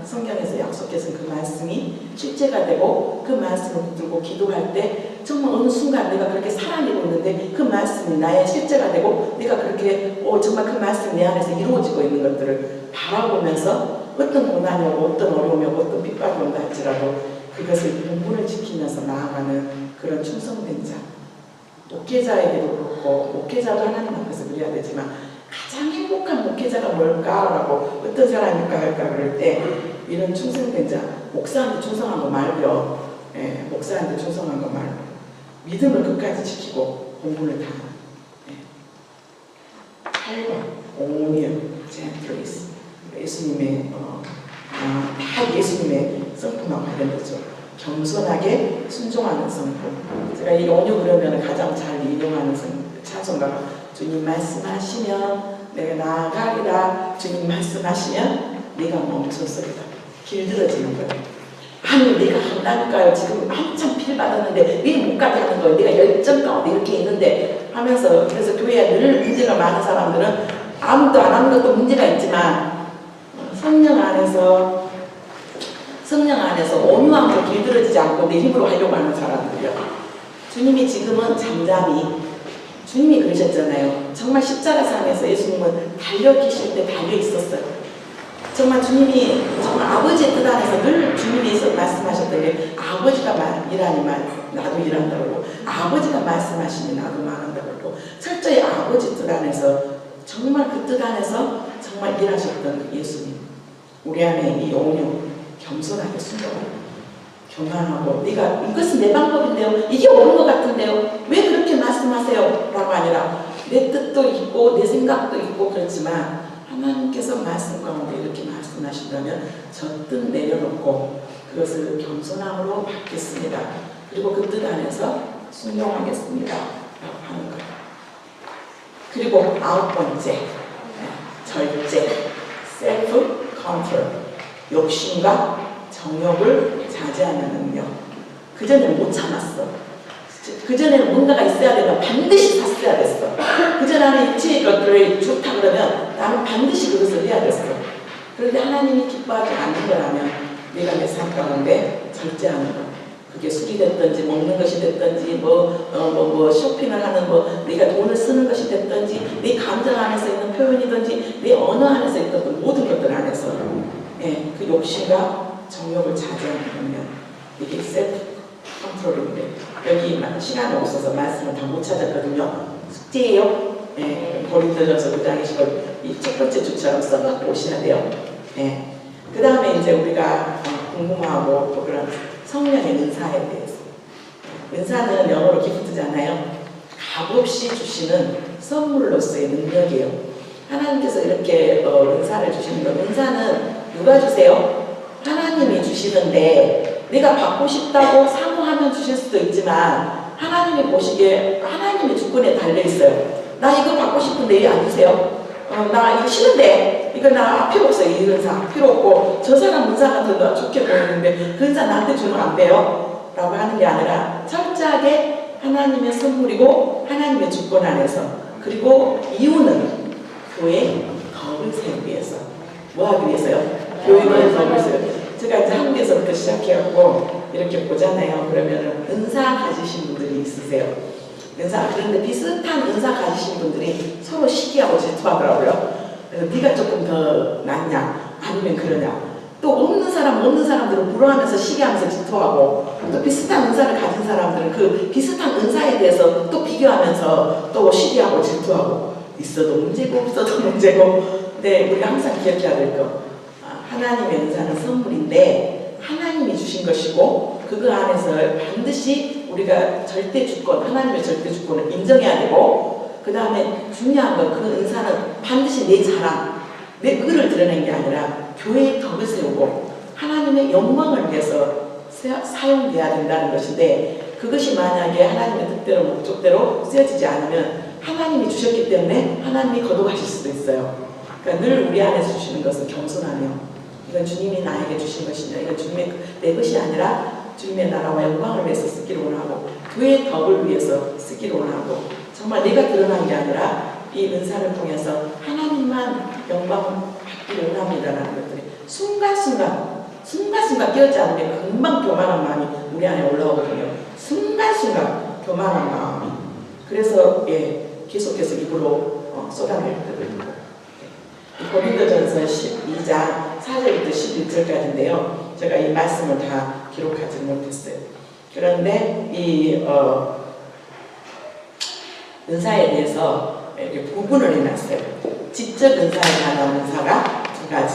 성경에서 약속하신 그 말씀이 실제가 되고 그 말씀을 붙들고 기도할 때 정말 어느 순간 내가 그렇게 살아내고 있는데 그 말씀이 나의 실제가 되고 내가 그렇게 정말 그 말씀이 내 안에서 이루어지고 있는 것들을 바라보면서 어떤 고난이 오고 어떤 어려움이 오고 어떤 핍박이 온다 할지라도 그것을 본분을 지키면서 나아가는 그런 충성된 자. 목회자에게도 그렇고 목회자도 하나님 앞에서 그래야 되지만 가장 행복한 목회자가 뭘까라고 어떤 사람일까 할까 그럴 때 이런 충성된 자. 목사한테 충성한 거 말고요. 목사한테 충성한 거 말고 믿음을 끝까지 지키고 본분을 다하는 8번 온유, 젠틀리스. 예수님의 다 예수님의 성품하고 관련되죠. 겸손하게 순종하는 성품. 제가 이 온유 그러면 가장 잘 인용하는 찬송가가 주님 말씀하시면 내가 나아가리라. 주님 말씀하시면 네가 멈춰서리다. 길들어지는 거예요. 아니 내가 한다니까요. 지금 한참 필 받았는데 왜 못 가게 하는 거예요. 내가 열정 가운데 이렇게 있는데 하면서 그래서 교회에 늘 문제가 많은 사람들은 아무도 안 하는 것도 문제가 있지만 성령 안에서 온유함으로 길들어지지 않고 내 힘으로 하려고 하는 사람들이요. 주님이 지금은 잠잠히 주님이 그러셨잖아요. 정말 십자가상에서 예수님은 달려 계실 때 달려 있었어요. 정말 주님이 정말 아버지의 뜻 안에서 늘 주님이 말씀하셨던 게 아버지가 일하니만 나도 일한다고 아버지가 말씀하시니 나도 말한다고 철저히 아버지 뜻 안에서 정말 그 뜻 안에서 정말 일하셨던 그 예수님. 우리 안에 이 온유, 겸손하게 순종하고 교만하고 네가 이것은 내 방법인데요. 이게 옳은 것 같은데요. 왜 그렇게 말씀하세요? 라고 아니라 내 뜻도 있고 내 생각도 있고 그렇지만 하나님께서 말씀 가운데 이렇게 말씀하신다면 저 뜻 내려놓고 그것을 겸손함으로 받겠습니다. 그리고 그 뜻 안에서 순종하겠습니다. 라고 하는 거예요. 그리고 9번째 절제, 셀프 컨트롤, 욕심과 정욕을 자제하는 능력. 그전에는 못 참았어. 그전에는 뭔가가 있어야 되면 반드시 샀어야 됐어. 그전에는 이치의 것들이 좋다 그러면 나는 반드시 그것을 해야 됐어. 그런데 하나님이 기뻐하지 않는 거라면 내가 내 삶 가운데 절제하는 거. 그게 술이 됐든지 먹는 것이 됐든지 쇼핑을 하는 내가 돈을 쓰는 것이 됐든지 내 감정 안에서 있는 표현이든지 내 언어 안에서 있던 모든 것들 안에서 그 욕심과 정욕을 자제하면 이게 셀프 컨트롤인데 여기 시간이 없어서 말씀을 다 못 찾았거든요. 숙제예요. 고린도전서 9장 20절 이 첫 번째 주처럼 써갖고 오셔야 돼요. 그 다음에 이제 우리가 궁금하고 또 그런 성령의 은사에 대해서. 은사는 영어로 기프트잖아요. 값없이 주시는 선물로서의 능력이에요. 하나님께서 이렇게 은사를 주시는 건, 은사는 누가 주세요? 하나님이 주시는데 내가 받고 싶다고 사모하면 주실 수도 있지만 하나님이 보시기에 하나님의 주권에 달려있어요. 나 이거 받고 싶은데 왜 안 주세요? 나 이거 싫은데 이거 나 필요 없어요. 이 은사 필요 없고 저 사람 은사 같은 거 좋게 보이는데 그 은사 나한테 주면 안 돼요 라고 하는 게 아니라 철저하게 하나님의 선물이고 하나님의 주권 안에서, 그리고 이유는 교회의 덕을 세우기 위해서. 뭐 하기 위해서요? 교회의 덕을 세우기 위해서. 제가 이제 한국에서부터 시작해갖고 이렇게 보잖아요. 그러면은 은사 가지신 분들이 있으세요. 그런데 비슷한 은사 가지신 분들이 서로 시기하고 질투하더라고요. 그래서 네가 조금 더 낫냐 아니면 그러냐. 또 없는 사람들은 부러워하면서 시기하면서 질투하고, 또 비슷한 은사를 가진 사람들은 그 비슷한 은사에 대해서 또 비교하면서 또 시기하고 질투하고, 있어도 문제고 없어도 문제고. 근데 우리가 항상 기억해야 될 거, 하나님의 은사는 선물인데 하나님이 주신 것이고 그거 안에서 반드시 우리가 절대 주권, 하나님의 절대 주권을 인정해야 되고, 그 다음에 중요한 건 그 은사는 반드시 내 자랑, 내 의를 드러낸 게 아니라 교회의 덕을 세우고 하나님의 영광을 위해서 사용돼야 된다는 것인데, 그것이 만약에 하나님의 뜻대로 목적대로 쓰여지지 않으면 하나님이 주셨기 때문에 하나님이 거둬가실 수도 있어요. 그러니까 늘 우리 안에서 주시는 것은 겸손하며, 이건 주님이 나에게 주신 것이냐, 이건 주님의 내 것이 아니라 주님의 나라와 영광을 위해서 쓰기를 원하고 교회의 덕을 위해서 쓰기를 원하고, 정말 내가 드러난 게 아니라 이 은사를 통해서 하나님만 영광 받기를 원합니다라는 것들이 순간순간 깨어지 않으면 금방 교만한 마음이 우리 안에 올라오거든요. 순간순간 교만한 마음이. 그래서 계속해서 입으로 쏟아낼 때도 있고. 고린도전서 12장 4절부터 11절까지인데요. 제가 이 말씀을 다 기록하지 못했어요. 그런데 이 은사에 대해서 이렇게 구분을 해놨어요. 지적 은사에 관한 은사가 2가지,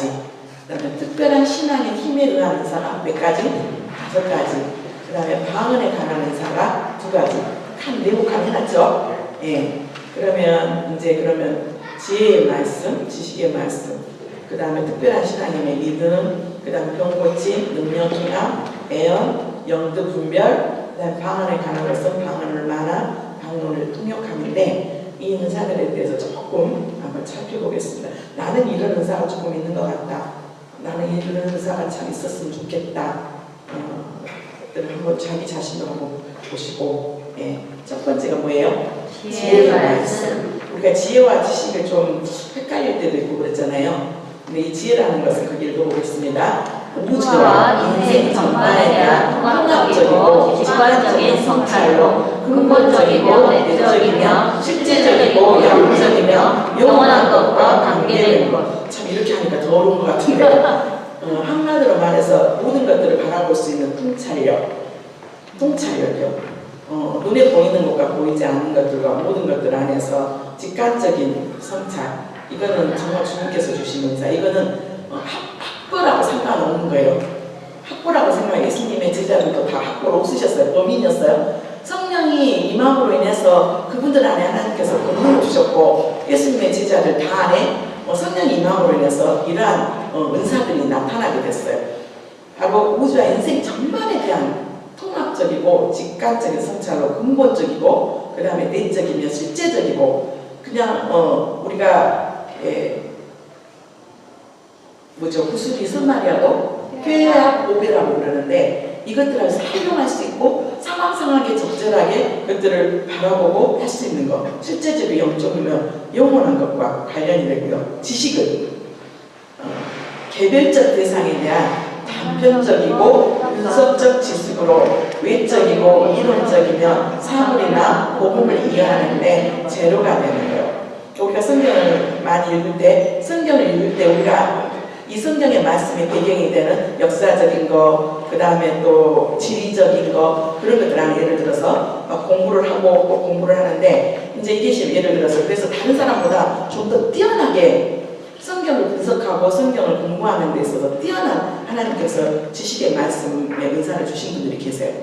그 다음에 특별한 신앙의 힘에 의한 은사가 몇 가지? 5가지, 그 다음에 방언에 관한 은사가 2가지. 내목한 해놨죠? 그러면 지혜의 말씀, 지식의 말씀, 그 다음에 특별한 신앙임의 믿음, 그 다음에 병고침, 능력, 행함, 애언, 영도 분별, 그 다음에 방언에 관한 것은 방언을 말함, 방언을 통역함인데, 이 은사들에 대해서 조금 한번 살펴보겠습니다. 나는 이런 은사가 조금 있는 것 같다. 나는 이런 은사가 참 있었으면 좋겠다. 한번 자기 자신도 한번 보시고. 첫 번째가 뭐예요? 지혜의 말씀. 우리가 지혜와 지식을 좀 헷갈릴 때도 있고 그랬잖아요. 근데 이 지혜라는 것은 거기 읽어보겠습니다. 우주와 인생 전반에 대한 통합적이고 객관적인 성찰로 근본적이고 내적이며 실제적이고 영적이며 영원한 것과 관계되는 것. 참 이렇게 하니까 더 어려운 것 같은데 한마디로 말해서 모든 것들을 바라볼 수 있는 통찰력이요. 눈에 보이는 것과 보이지 않는 것들과 모든 것들 안에서 직관적인 성찰. 이거는 정말 주님께서 주신 은사. 이거는 학벌하고 상관없는 거예요. 학벌하고 생각해. 예수님의 제자들도 다 학벌 없으셨어요. 범인이었어요. 성령이 임함으로 인해서 그분들 안에 하나님께서 권능을 주셨고, 예수님의 제자들 다 안에 성령이 임함으로 인해서 이러한 은사들이 나타나게 됐어요. 바로 우주와 인생 전반에 대한 통합적이고 직관적인 성찰로 근본적이고, 그 다음에 내적이며 실제적이고, 그냥 우리가 구슬이 선말이라도 회학 오배라고 그러는데, 이것들을 활용할 수 있고 상황상하게 적절하게 그것들을 바라보고 할 수 있는 것. 실제적으로 영적이면 영원한 것과 관련이 되고요. 지식은 개별적 대상에 대한 단편적이고 분석적 지식으로 외적이고 이론적이며 사물이나 복음을 이해하는데 재료가 되는 거예요. 우리가 성경을 많이 읽을 때, 우리가 이 성경의 말씀의 배경이 되는 역사적인 거, 그 다음에 또 지리적인 거, 그런 것들 안에 예를 들어서 막 공부를 하고 꼭 공부를 하는데, 이제 이게 예를 들어서 그래서 다른 사람보다 좀 더 뛰어나게 성경을 분석하고 성경을 공부하는 데 있어서 뛰어난 하나님께서 지식의 말씀에 은사를 주신 분들이 계세요.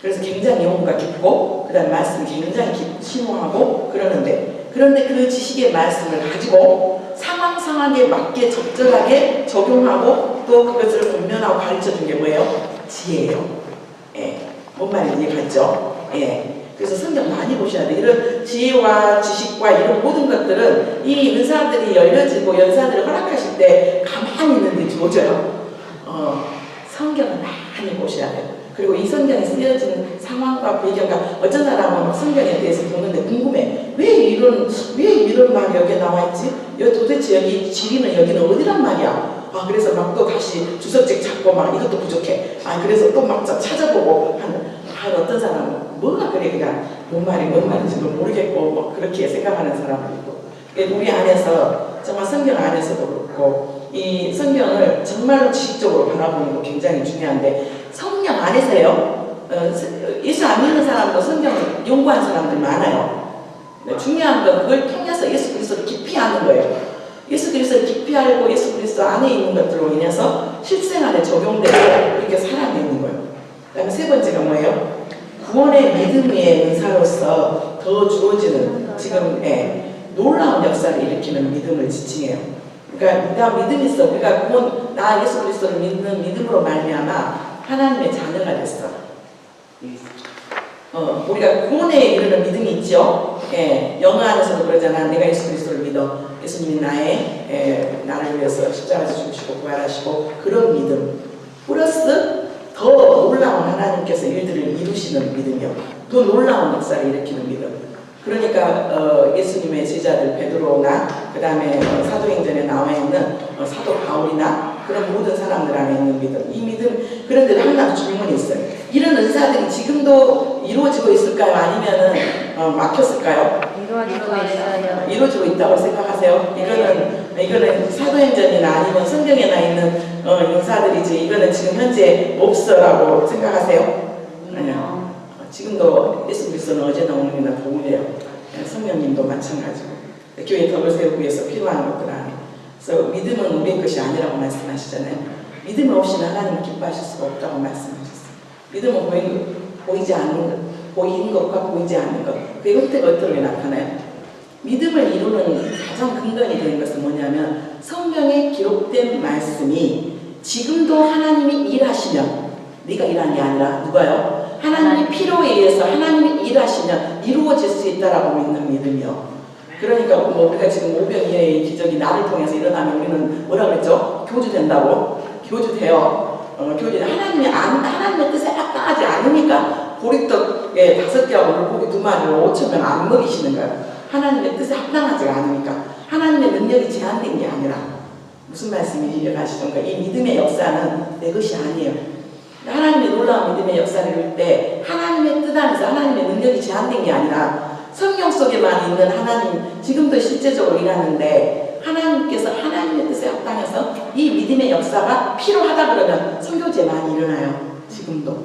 그래서 굉장히 연구가 깊고 그 다음 말씀이 굉장히 심오하고 그런데 그 지식의 말씀을 가지고 상황에 맞게 적절하게 적용하고 또 그것을 분별하고 가르쳐준 게 뭐예요? 지혜예요. 예. 뭔 말인지 이해갔죠? 예. 그래서 성경 많이 보셔야 돼요. 이런 지혜와 지식과 이런 모든 것들은 이 은사들이 열려지고 연사들을 허락하실 때 가만히 있는데 주어져요. 성경을 많이 보셔야 돼요. 그리고 이 성경에 쓰여진 상황과 배경과 어떤 사람은 성경에 대해서 보는데 궁금해. 왜 이런 말이 여기에 나와있지? 도대체 여기 지리는 여기는 어디란 말이야? 그래서 막 또 다시 주석책 찾고 막 이것도 부족해. 그래서 또 막 찾아보고 어떤 사람은 뭐가 그래 그냥 뭔 말인지도 모르겠고 뭐 그렇게 생각하는 사람도 있고. 우리 안에서 정말 성경 안에서도 그렇고 이 성경을 정말로 지식적으로 바라보는 거 굉장히 중요한데 성경 안에서요. 예수 안 믿는 사람도 성경을 연구한 사람들 많아요. 중요한 건 그걸 통해서 예수 그리스도를 깊이 아는 거예요. 예수 그리스도를 깊이 알고 예수 그리스도 안에 있는 것들로 인해서 실생활에 적용되고 그렇게 살아내는 거예요. 그 다음에 세 번째가 뭐예요? 구원의 믿음의 은사로서 더 주어지는 지금 놀라운 역사를 일으키는 믿음을 지칭해요. 그러니까 나 믿음이 있어. 우리가 구원, 나 예수 그리스도를 믿는 믿음으로 말미암아 하나님의 자녀가 됐어. 우리가 구원에 이르는 믿음이 있죠. 영어 안에서도 그러잖아. 내가 예수 그리스도를 믿어. 예수님이 나를 위해서 십자가에서 죽으시고 부활하시고 그런 믿음. 플러스 더 놀라운 하나님께서 일들을 이루시는 믿음이요. 더 놀라운 역사를 일으키는 믿음. 그러니까 예수님의 제자들 베드로나 그 다음에 사도행전에 나와 있는 사도 바울이나 그런 모든 사람들 안에 있는 믿음. 이 믿음. 그런데 항상 질문이 있어요. 이런 은사들이 지금도 이루어지고 있을까요? 아니면은 막혔을까요? 이루어지고 있어요. 이루어지고 있다고 생각하세요? 이거는 사도행전이나 아니면 성경에 나 있는 은사들이지 이거는 지금 현재 없어라고 생각하세요? 아니요. 지금도 예수 그리스도는 어제나 오늘이나 동일해요. 성령님도 마찬가지고 교회 덕을 세우기 위해서 필요한 것들 안에. 그래서 믿음은 우리의 것이 아니라고 말씀하시잖아요. 믿음 없이는 하나님을 기뻐하실 수가 없다고 말씀하셨어요. 믿음은 보이는 것과 보이지 않는 것. 그게 어떻게 나타나요? 믿음을 이루는 가장 근간이 되는 것은 뭐냐면 성경에 기록된 말씀이 지금도 하나님이 일하시면 네가 일하는 게 아니라 누가요? 하나님의 필요에 의해서 하나님이 일하시면 이루어질 수 있다라고 믿는 믿음이요. 그러니까 뭐 우리가 지금 오병이어의 기적이 나를 통해서 일어나면 우리는 뭐라 그랬죠? 교주된다고? 교주돼요. 하나님의 뜻에 합당하지 않으니까 보리떡에 5개하고 물고기 2마리로 5,000명 안 먹이시는 거예요. 하나님의 뜻에 합당하지 않으니까. 하나님의 능력이 제한된 게 아니라. 무슨 말씀인지 이해가시던가. 이 믿음의 역사는 내 것이 아니에요. 하나님의 놀라운 믿음의 역사를 이룰 때 하나님의 뜻 안에서 하나님의 능력이 제한된 게 아니라 성경 속에만 있는 하나님, 지금도 실제적으로 일하는데 하나님께서 하나님의 뜻에 합당해서 이 믿음의 역사가 필요하다 그러면 선교지에 많이 일어나요. 지금도.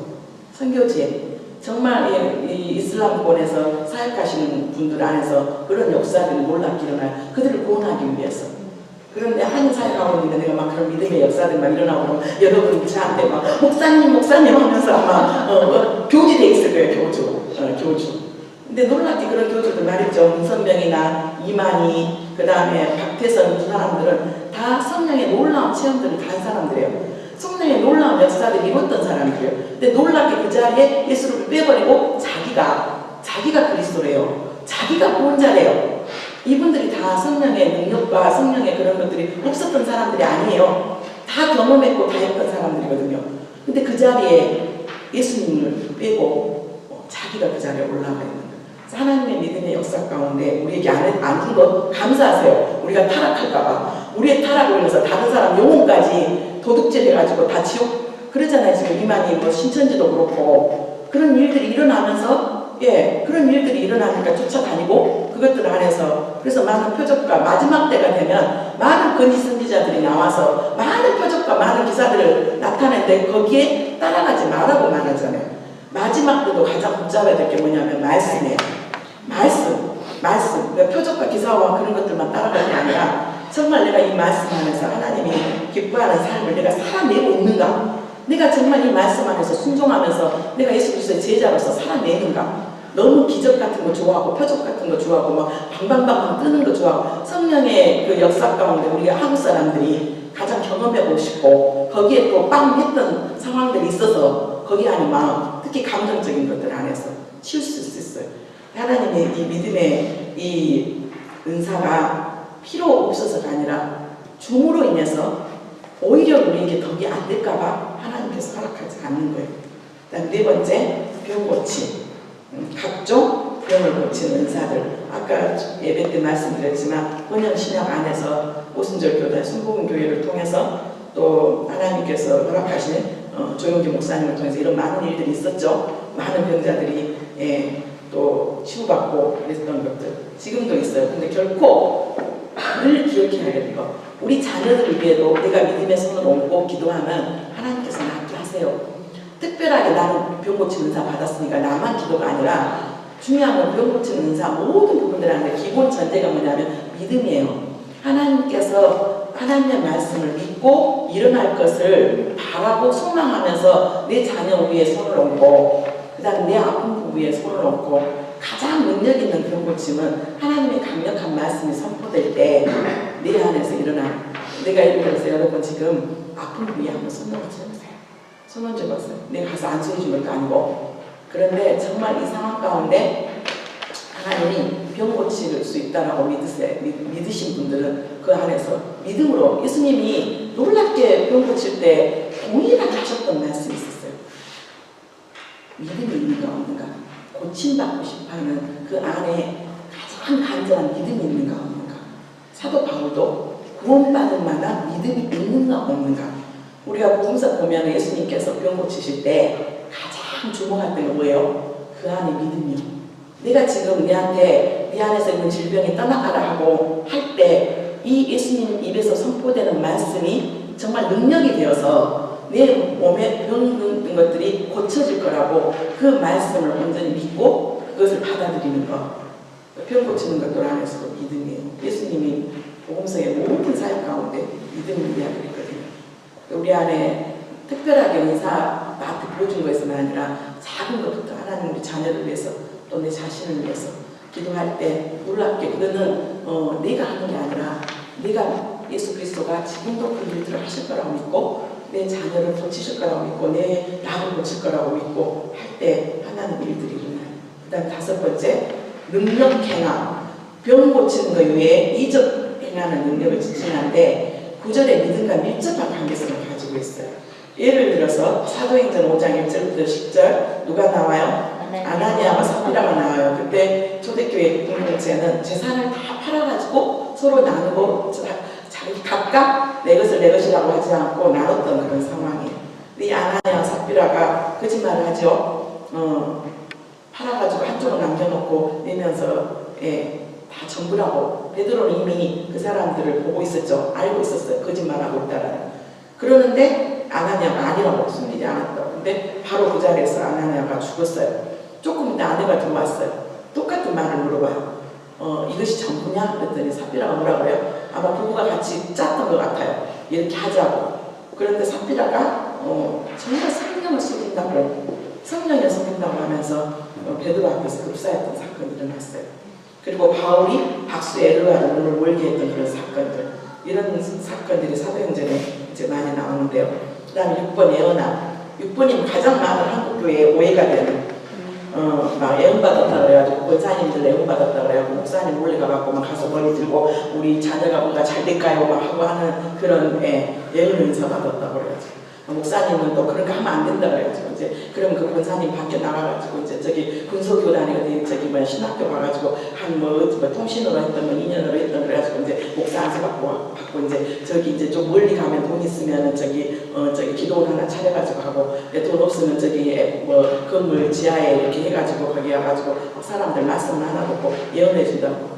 선교지에. 정말 이 이슬람권에서 사역하시는 분들 안에서 그런 역사들이 놀랍게 일어나요. 그들을 구원하기 위해서. 그런데 한인 사역하고 있는데 내가 막 그런 믿음의 역사들 막 일어나고 여러분 저한테 막 목사님 하면서 아마 교주돼 있을 거예요. 교주. 근데 놀랍게 그런 교주들 말했죠. 문선명이나 이만희 그 다음에 박태선 두 사람들은 다 성령의 놀라운 체험들을 다 한 사람들이에요. 성령의 놀라운 역사를 이뤘던 사람들이에요. 근데 놀랍게 그 자리에 예수를 빼버리고 자기가 그리스도래요. 자기가 구원자래요. 이분들이 다 성령의 능력과 성령의 그런 것들이 없었던 사람들이 아니에요. 다 경험했고 다 했던 사람들이거든요. 근데 그 자리에 예수님을 빼고 자기가 그 자리에 올라가 있는 거예요. 하나님의 믿음의 역사 가운데 우리에게 안 준 것 감사하세요. 우리가 타락할까봐. 우리의 타락을 위해서 다른 사람 영혼까지 도둑질 해가지고 다 지옥 그러잖아요. 지금 이만희 뭐 신천지도 그렇고 그런 일들이 일어나면서 그런 일들이 일어나니까 쫓아다니고 그것들 안에서 그래서 많은 표적과 마지막 때가 되면 많은 건지 선지자들이 나와서 많은 표적과 많은 기사들을 나타내는데 거기에 따라가지 말라고 말하잖아요. 마지막 때도 가장 붙잡아야 될 게 뭐냐면 말씀이에요. 말씀. 그러니까 표적과 기사와 그런 것들만 따라가는 게 아니라 정말 내가 이 말씀 안에서 하나님이 기뻐하는 삶을 내가 살아내고 있는가? 내가 정말 이 말씀 안에서 순종하면서 내가 예수 그리스도의 제자로서 살아내는가? 너무 기적 같은 거 좋아하고 표적 같은 거 좋아하고 막 방방방방 뜨는 거 좋아하고 성령의 그 역사 가운데 우리가 한국 사람들이 가장 경험해보고 싶고 거기에 또 빵 했던 상황들이 있어서 거기 안에 마음 특히 감정적인 것들 안에서 치울 수 있어요. 하나님의 이 믿음의 이 은사가 필요 없어서가 아니라 중으로 인해서 오히려 우리에게 덕이 안 될까봐 하나님께서 허락하지 않는 거예요. 그다음 네 번째, 병 고침. 각종 병을 고치는 은사들. 아까 예배 때 말씀드렸지만 번영 신약 안에서 오순절 교단 순복음 교회를 통해서 또 하나님께서 허락하신 조용기 목사님을 통해서 이런 많은 일들이 있었죠. 많은 병자들이 또 치유받고 그랬던 것들 지금도 있어요. 근데 결코 늘 기억해야 될 것. 우리 자녀들을 위해도 내가 믿음의 손을 얹고 기도하면 하나님께서 낫게 하세요. 특별하게 나는 병 고치는 은사 받았으니까 나만 기도가 아니라 중요한 건 병 고치는 은사 모든 부분들 안에 기본 전제가 뭐냐면 믿음이에요. 하나님께서 하나님의 말씀을 믿고 일어날 것을 바라고 소망하면서 내 자녀 위에 손을 얹고 그 다음에 내 아픈 부 위에 손을 얹고 가장 능력 있는 병 고침은 하나님의 강력한 말씀이 선포될 때 내 안에서 일어나. 내가 예를 들어서 여러분 지금 아픈 부위에 한번 손 얹어보세요. 손 얹어봤어요. 내가 가서 안수해 준 것도 아니고. 그런데 정말 이 상황 가운데 하나님이 병 고칠 수 있다라고 믿으신 분들은 그 안에서 믿음으로 예수님이 놀랍게 병 고칠 때 동일하게 하셨던 말씀이 있었어요. 믿음이 있는가 없는가, 고침받고 싶어하는 그 안에 가장 간절한 믿음이 있는가 없는가. 사도 바울도 구원받을 만한 믿음이 있는가 없는가. 우리가 복음서 보면 예수님께서 병 고치실 때 가장 주목할 때가 뭐예요? 그 안에 믿음이요. 내가 지금 네 안에서 있는 질병이 떠나가라 하고 할 때 이 예수님 입에서 선포되는 말씀이 정말 능력이 되어서 내 몸에 병 있는 것들이 고쳐질 거라고 그 말씀을 온전히 믿고 그것을 받아들이는 것. 병 고치는 것들 안에서도 믿음이에요. 예수님이 복음서의 모든 사역 가운데 믿음을 이야기를 했거든요. 우리 안에 특별하게 은사 나한테 보여준 것에서만 아니라 작은 것부터 하나님 우리 자녀를 위해서 또 내 자신을 위해서 기도할 때 놀랍게 그거는 내가 하는 게 아니라 내가 예수 그리스도가 지금도 그 일들을 하실 거라고 믿고 내 자녀를 고치실 거라고 믿고 내 나를 고칠 거라고 믿고 할 때 하나님 일들이 일어나요. 그 다음 다섯 번째, 능력 행함. 병 고치는 것 외에 이적 행하는 능력을 지칭하는데 구절의 믿음과 밀접한 관계성을 가지고 있어요. 예를 들어서 사도행전 5장 1절부터 10절 누가 나와요? 아나니아와 삽비라가 나와요. 그때 초대교회 공동체는 재산을 다 팔아가지고 서로 나누고 자기 각각 내 것을 내 것이라고 하지 않고 나눴던 그런 상황이에요. 이 아나니아와 삽비라가 거짓말을 하죠. 팔아가지고 한쪽은 남겨놓고 내면서 다 전부라고. 베드로는 이미 그 사람들을 보고 있었죠. 알고 있었어요. 거짓말하고 있다라는. 그러는데 아나니아가 아니라고 숨기지 않았다고. 근데 바로 그 자리에서 아나니아가 죽었어요. 조금 있다 아내가 들어왔어요. 똑같은 말을 물어봐요. 이것이 전부냐? 그랬더니 삽비라가 뭐라고 해요? 아마 부부가 같이 짰던 것 같아요. 이렇게 하자고. 그런데 삽비라가 정말 성령을 속인다고 성령을 속인다고 하면서 베드로 앞에서 급사했던 사건이 일어났어요. 그리고 바울이 박수 에르와를 눈을 멀게 했던 그런 사건들, 이런 사건들이 사도행전에 이제 많이 나오는데요. 그 다음에 6번 예언함. 6번이면 가장 많은 한국교회에 오해가 되는 막 애원받았다 그래가지고 권사님들 애원받았다 그래가지고 목사님 몰래 가갖고 막 가서 머리 들고 우리 자녀가 뭔가 잘 될까요? 막 하고 하는 그런 예언 은사 받았다고 그래가지고 목사님은 또 그런 거 하면 안 된다 그래가지고 이제 그러면 그 권사님 밖에 나가가지고 이제 저기 군소교단에 어디 저기 뭐 신학교 가가지고 한 뭐 통신으로 했던 뭐 2년으로 했던 그래가지고 이제 목사 안수 받고 이제 저기 이제 좀 멀리 가면 돈 있으면은 저기 저기 기도원 하나 차려가지고 하고 돈 없으면 저기 뭐 건물 지하에 이렇게 해가지고 거기 와가지고 사람들 말씀 하나 듣고 예언해 준다고.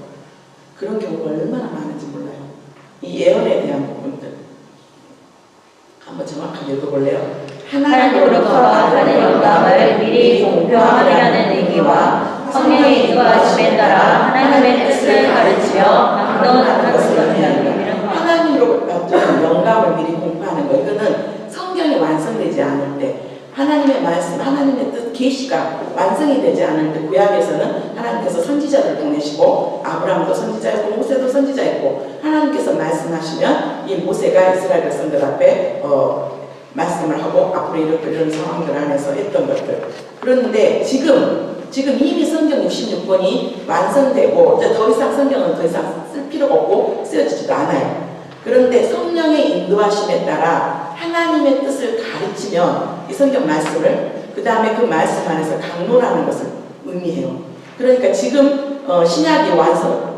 그런 경우가 얼마나 많은지 몰라요. 이 예언에 대한 부분들 한번 정확하게 읽어볼래요. 하나님으로부터 하는 영광을 미리 공표하려는 의미와 성령의 인도하심에 따라 하나님의 뜻을 가르치며 막론하는 것입니다. 하나님으로부터 영광을 미리 공표하는 거, 이거는 성경이 완성되지 않을 때, 하나님의 말씀, 하나님의 뜻, 계시가 완성이 되지 않을 때, 구약에서는 하나님께서 선지자를 보내시고 아브라함도 선지자였고 모세도 선지자였고, 하나님께서 말씀하시면 이 모세가 이스라엘 백성들 앞에 말씀을 하고 앞으로 이런 상황들 안에서 했던 것들. 그런데 지금 이미 성경 66권이 완성되고 이제 더 이상 성경은 더 이상 쓸 필요가 없고 쓰여지지도 않아요. 그런데 성령의 인도하심에 따라 하나님의 뜻을 가르치면 이 성경 말씀을 그 다음에 그 말씀 안에서 강론하는 것을 의미해요. 그러니까 지금 신약이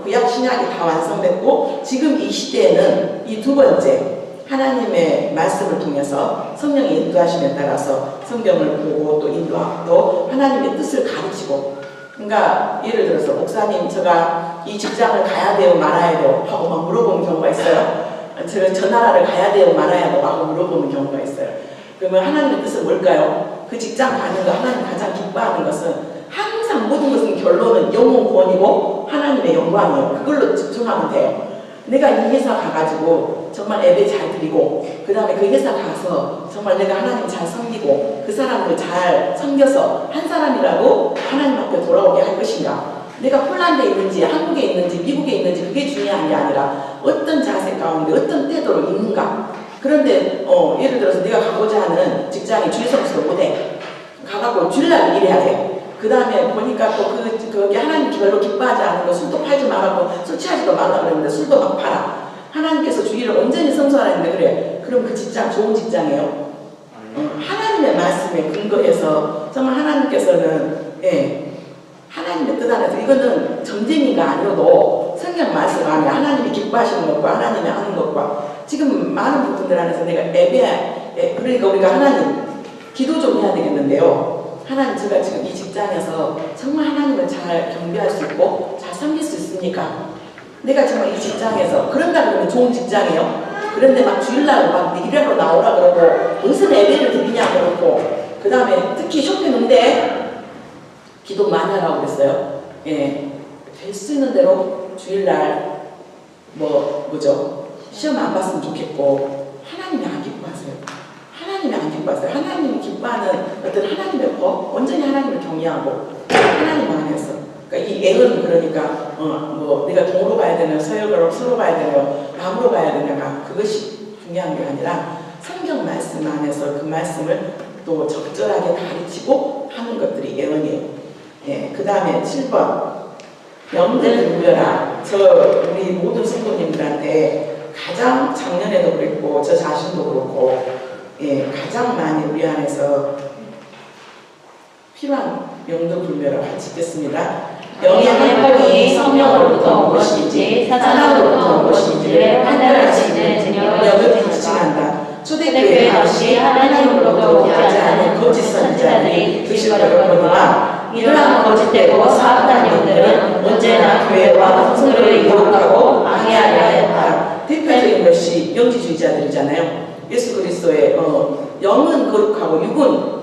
구약 신약이 다 완성됐고 지금 이 시대에는 이 두 번째 하나님의 말씀을 통해서 성령의 인도하심에 따라서 성경을 보고 또 인도하고 하나님의 뜻을 가르치고, 그러니까 예를 들어서 목사님 제가 이 직장을 가야 돼요 말아야 돼요 하고 막 물어보는 경우가 있어요. 제가 저 나라를 가야 돼요 말아야 돼요 하고 물어보는 경우가 있어요. 그러면 하나님의 뜻은 뭘까요? 그 직장 가는 거 하나님 가장 기뻐하는 것은 항상 모든 것은 결론은 영혼 구원이고 하나님의 영광이에요. 그걸로 집중하면 돼요. 내가 이 회사 가가지고 정말 예배 잘 드리고 그 다음에 그 회사 가서 정말 내가 하나님 잘 섬기고 그 사람들 잘 섬겨서 한 사람이라도 하나님 앞에 돌아오게 할 것인가. 내가 폴란드에 있는지 한국에 있는지 미국에 있는지 그게 중요한 게 아니라 어떤 자세 가운데 어떤 태도로 있는가. 그런데 예를 들어서 내가 가고자 하는 직장이 주일성수도 못해. 가갖고 주일날 일해야 돼. 그 다음에 보니까 또 그게 하나님 별로 기뻐하지 않는 거, 술도 팔지 말라고, 술 취하지도 말라 그랬는데 술도 막 팔아. 하나님께서 주일을 온전히 성수하라는데 그래. 그럼 그 직장 좋은 직장이에요? 하나님의 말씀에 근거해서 정말 하나님께서는 하나님의 뜻 안에서 이거는 전쟁이가 아니어도 성경 말씀 안에 하나님이 기뻐하시는 것과 하나님이 하는 것과 지금 많은 부분들 안에서 내가 그러니까 우리가 하나님 기도 좀 해야 되겠는데요. 하나님 제가 지금 이 직장에서 정말 하나님을 잘 경배할 수 있고 잘 섬길 수 있으니까 내가 정말 이 직장에서 그런다 그러면 좋은 직장이에요. 그런데 막 주일날 막 일하러 나오라 그러고 무슨 예배를 드리냐 그러고 그 다음에 특히 쇼핑인데 기도 많이 하라고 그랬어요. 될 수 있는 대로 주일날 뭐죠? 시험 안 봤으면 좋겠고 하나님이 안 기뻐하세요. 하나님이 안 기뻐하세요. 하나님이 기뻐하는 어떤 하나님의 법, 온전히 하나님을 경외하고 하나님 안에서. 그러니까 이 예언 그러니까 내가 동으로 가야 되냐, 서로 가야 되냐, 남으로 가야 되냐가 그것이 중요한 게 아니라 성경 말씀 안에서 그 말씀을 또 적절하게 가르치고 하는 것들이 예언이에요. 그 다음에 7번 영들 누려라. 우리 모든 성도님들한테 가장 작년에도 그랬고 저 자신도 그렇고 가장 많이 우리 안에서 필요한 영도 불멸을 같이 듣겠습니다. 영의 행복이 성령으로부터 온 것인지 사단으로부터 온 것인지를 판단할 수 있는 능력을 가지한다. 초대교회 당시 하나님으로부터 오지 않은 거짓 선지자들이 드시려고 보니와 이러한 거짓되고 사악한 영들은 언제나 교회와 성도를 유혹하고 방해하려 했다. 대표적인 것이 영지주의자들이잖아요. 예수 그리스도의 영은 거룩하고 육은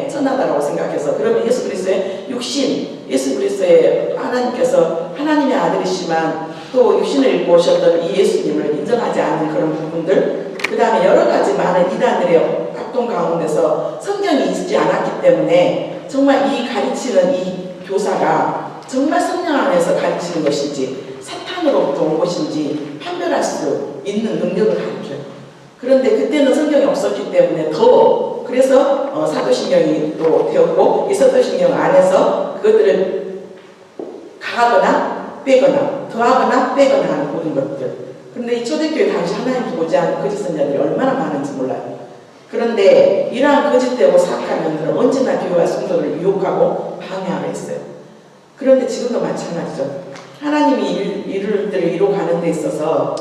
천하다라고 생각해서 그러면 예수 그리스도의 육신, 예수 그리스도의 하나님께서 하나님의 아들이시만 또 육신을 입고 오셨던 이 예수님을 인정하지 않는 그런 부분들, 그 다음에 여러 가지 많은 이단들의 활동 가운데서 성경이 있지 않았기 때문에 정말 이 가르치는 이 교사가 정말 성령 안에서 가르치는 것인지 사탄으로부터 온 것인지 판별할 수 있는 능력을 가르쳐요. 그런데 그때는 성경이 없었기 때문에 그래서 사도신경이 또 되었고 이 사도신경 안에서 그것들을 가하거나 빼거나 더하거나 빼거나 하는 모든 것들. 그런데 이 초대교회 당시 하나님 보지 않은 거짓 선자들이 얼마나 많은지 몰라요. 그런데 이러한 거짓되고 사악한 영들은 언제나 교회와 성도를 유혹하고 방해하려 했어요. 그런데 지금도 마찬가지죠. 하나님이 일들을 이루어가는 데 있어서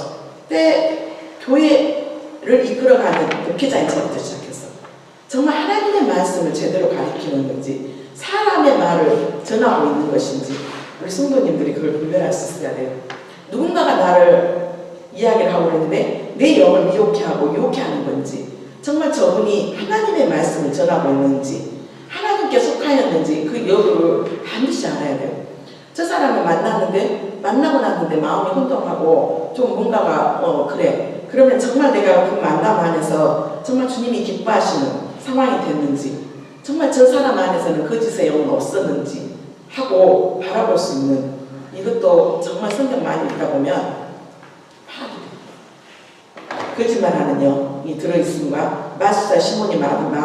교회를 이끌어가는 목회자인 저부터 시작해서 정말 하나님의 말씀을 제대로 가르치는 건지 사람의 말을 전하고 있는 것인지 우리 성도님들이 그걸 분별할 수 있어야 돼요. 누군가가 나를 이야기를 하고 있는데 내 영을 미혹해 하고 유혹해 하는 건지 정말 저분이 하나님의 말씀을 전하고 있는지 하나님께 속하였는지 그 여부를 반드시 알아야 돼요. 저 사람을 만나고 났는데 마음이 혼동하고 좀 뭔가가 그래 그러면 정말 내가 그 만남 안에서 정말 주님이 기뻐하시는 상황이 됐는지 정말 저 사람 안에서는 거짓의 영은 없었는지 하고 바라볼 수 있는 이것도 정말 성경 많이 읽다 보면 거짓말하는 영이 들어있음과 마술사 시몬이 마음에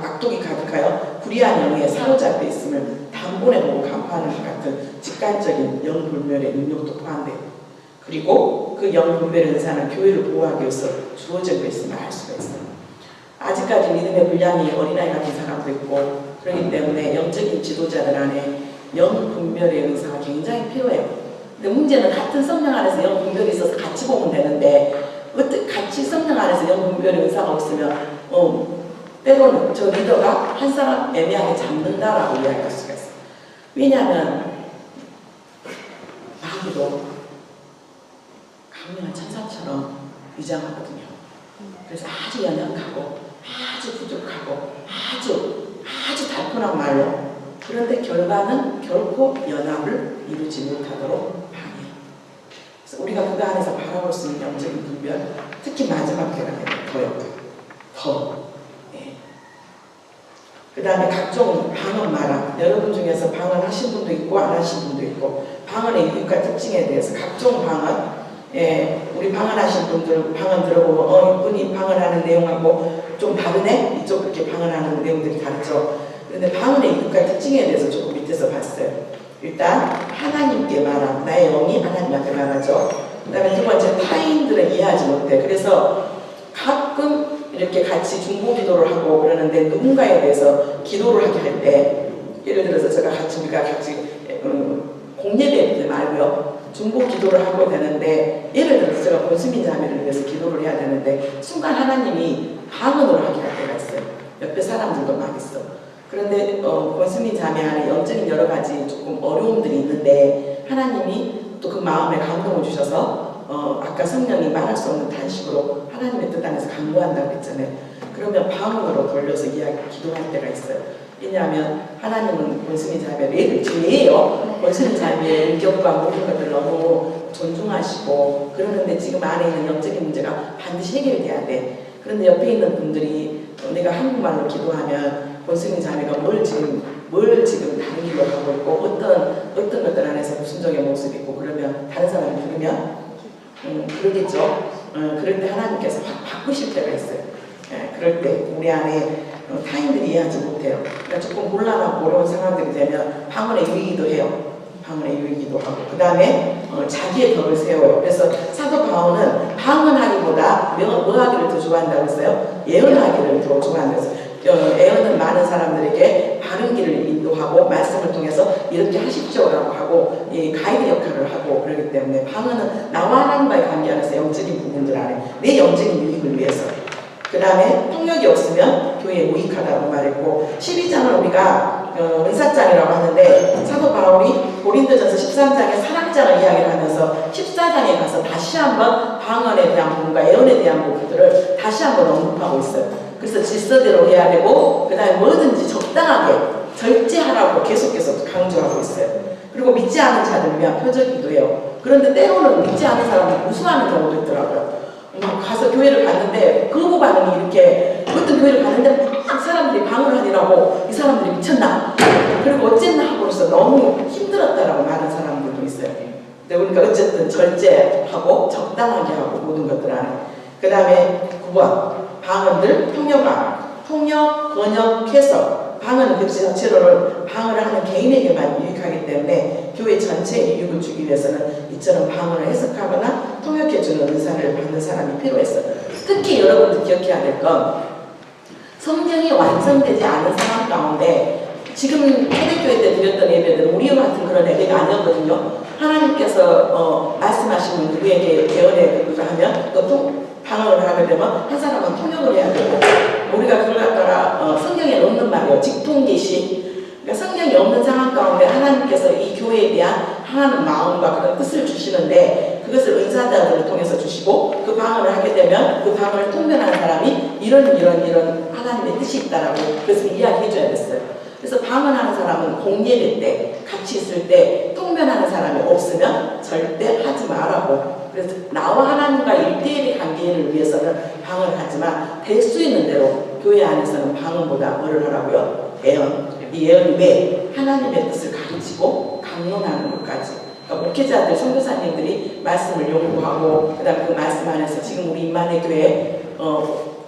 악독이 가득하여 불의한 영에 사로잡혀 있음을 단번에 보고 간파하는 것 같은 직관적인 영불멸의 능력도 포함돼요. 그리고 그 영불멸의 은사는 교회를 보호하기 위해서 주어진 거 있으면 할 수가 있어요. 아직까지 믿음의 분량이 어린아이 같은 사람도 있고 그렇기 때문에 영적인 지도자들 안에 영분별의 은사가 굉장히 필요해요. 근데 문제는 같은 성령 안에서 영분별이 있어서 같이 보면 되는데 같이 성령 안에서 영분별의 은사가 없으면 때로는 저 리더가 한 사람 애매하게 잡는다라고 이야기할 수가 있어요. 왜냐하면 마귀도 강력한 천사처럼 위장하거든요. 그래서 아주 연약하고 아주 부족하고 아주 달콤한 말로 그런데 결과는 결코 연합을 이루지 못하도록 방해해요. 그래서 우리가 그거 안에서 바라볼 수 있는 영적인 분별 특히 마지막 때가 되면 더 그 다음에 각종 방언 말함 여러분 중에서 방언하신 분도 있고 안 하신 분도 있고 방언의 유익과 특징에 대해서 각종 방언 우리 방언하신 분들 방언 들어보면 이분이 방언하는 내용하고 좀 다르네? 이쪽 그렇게 방언하는 내용들이 다르죠. 그런데 방언의 이유과 특징에 대해서 조금 밑에서 봤어요. 일단 하나님께 말함 나의 영이 하나님한테 말하죠. 그 다음에 두 번째 타인들은 이해하지 못해. 그래서 가끔 이렇게 같이 중보 기도를 하고 그러는데 누군가에 대해서 기도를 하게 할 때 예를 들어서 우리가 같이 공예배 말고요. 중보 기도를 하고 되는데 예를 들어서 제가 권수민 자매를 위해서 기도를 해야 되는데 순간 하나님이 방언으로 하게 할 때가 있어요. 옆에 사람들도 막 있어. 그런데 권수민 자매 안에 영적인 여러 가지 조금 어려움들이 있는데 하나님이 또 그 마음에 감동을 주셔서 아까 성령이 말할 수 없는 단식으로 하나님의 뜻 안에서 강구한다고 했잖아요. 그러면 방언으로 돌려서 기도할 때가 있어요. 왜냐하면 하나님은 권수민 자매를 제예요. 권수민 자매의 인격과 모든 것들 너무 존중하시고 그러는데 지금 안에 있는 영적인 문제가 반드시 해결돼야 돼. 그런데 옆에 있는 분들이 내가 한국말로 기도하면 권수민 자매가 뭘 지금 다른 길로 가고 있고 어떤 것들 안에서 무슨적인 모습이 있고 그러면 다른 사람이 들으면 그러겠죠. 그럴 때 하나님께서 바꾸실 때가 있어요. 그럴 때 우리 안에 타인들이 이해하지 못해요. 그러니까 조금 곤란하고 어려운 상황들이 되면 방언의 유익기도 해요. 방언의 유익기도 하고 그 다음에 자기의 덕을 세워요. 그래서 사도 바울은 방언하기보다 뭐하기를 더 좋아한다고 했어요? 예언하기를 더 좋아한다고 했어요. 예언은 많은 사람들에게 바른 길을 인도하고 말씀을 통해서 이렇게 하십시오라고 하고 이 가이드 역할을 하고 그렇기 때문에 방언은 나와 하나님과의 관계 안에서 영적인 부분들 안에 내 영적인 유익을 위해서 그 다음에 통역이 없으면 교회에 무익하다고 말했고 12장을 우리가 은사장이라고 하는데 사도 바울이 고린도전서 13장에 사랑장을 이야기를 하면서 14장에 가서 다시 한번 방언에 대한 부분과 예언에 대한 부분들을 다시 한번 언급하고 있어요. 그래서 질서대로 해야 되고 그 다음에 뭐든지 적당하게 절제하라고 계속 강조하고 있어요. 그리고 믿지 않은 자들을 위한 표적이기도 해요. 그런데 때로는 믿지 않은 사람을 무수하는 경우도 있더라고요. 막 가서 교회를 갔는데 거부 반응이 이렇게 어떤 교회를 갔는데 사람들이 방언을 하니라고 이 사람들이 미쳤나? 그리고 어쨌나 하고 있어 너무 힘들었다라고 말하는 사람들도 있어요. 근데 우리가 어쨌든 절제하고 적당하게 하고 모든 것들 안에 그 다음에 9번 방언들 통역, 번역, 해석 방언은 그 자체로는 방언을 하는 개인에게만 유익하기 때문에 교회 전체에 유익을 주기 위해서는 이처럼 방언을 해석하거나 통역해주는 은사를 받는 사람이 필요했어요. 특히 여러분들 기억해야 될 건 성경이 완성되지 않은 상황 가운데 지금 초대교회 때 드렸던 예배들은 우리와 같은 그런 예배가 아니었거든요. 하나님께서 말씀하시는 누구에게 예언의 그걸 하면 또 방언을 하게 되면 한 사람은 통역을 해야 되고 우리가 그걸 갖다가 성경에 없는 말이에요. 직통계시. 그러니까 성경이 없는 상황 가운데 하나님께서 이 교회에 대한 하나님 마음과 그런 뜻을 주시는데 그것을 은사자들을 통해서 주시고 그 방언을 하게 되면 그 방언을 통변하는 사람이 이런 하나님의 뜻이 있다라고 그것을 이야기해 줘야 됐어요. 그래서 방언하는 사람은 공예배 때 같이 있을 때 통변하는 사람이 없으면 절대 하지 말라고. 그래서 나와 하나님과 1대1의 관계를 위해서는 방언을 하지만 될 수 있는 대로 교회 안에서는 방언보다 뭐를 하라고요? 예언. 이 예언이 왜? 하나님의 뜻을 가르치고 강론하는 것까지. 그러니까 목회자들, 선교사님들이 말씀을 연구하고 그다음 그 말씀 안에서 지금 우리 임마누엘 교회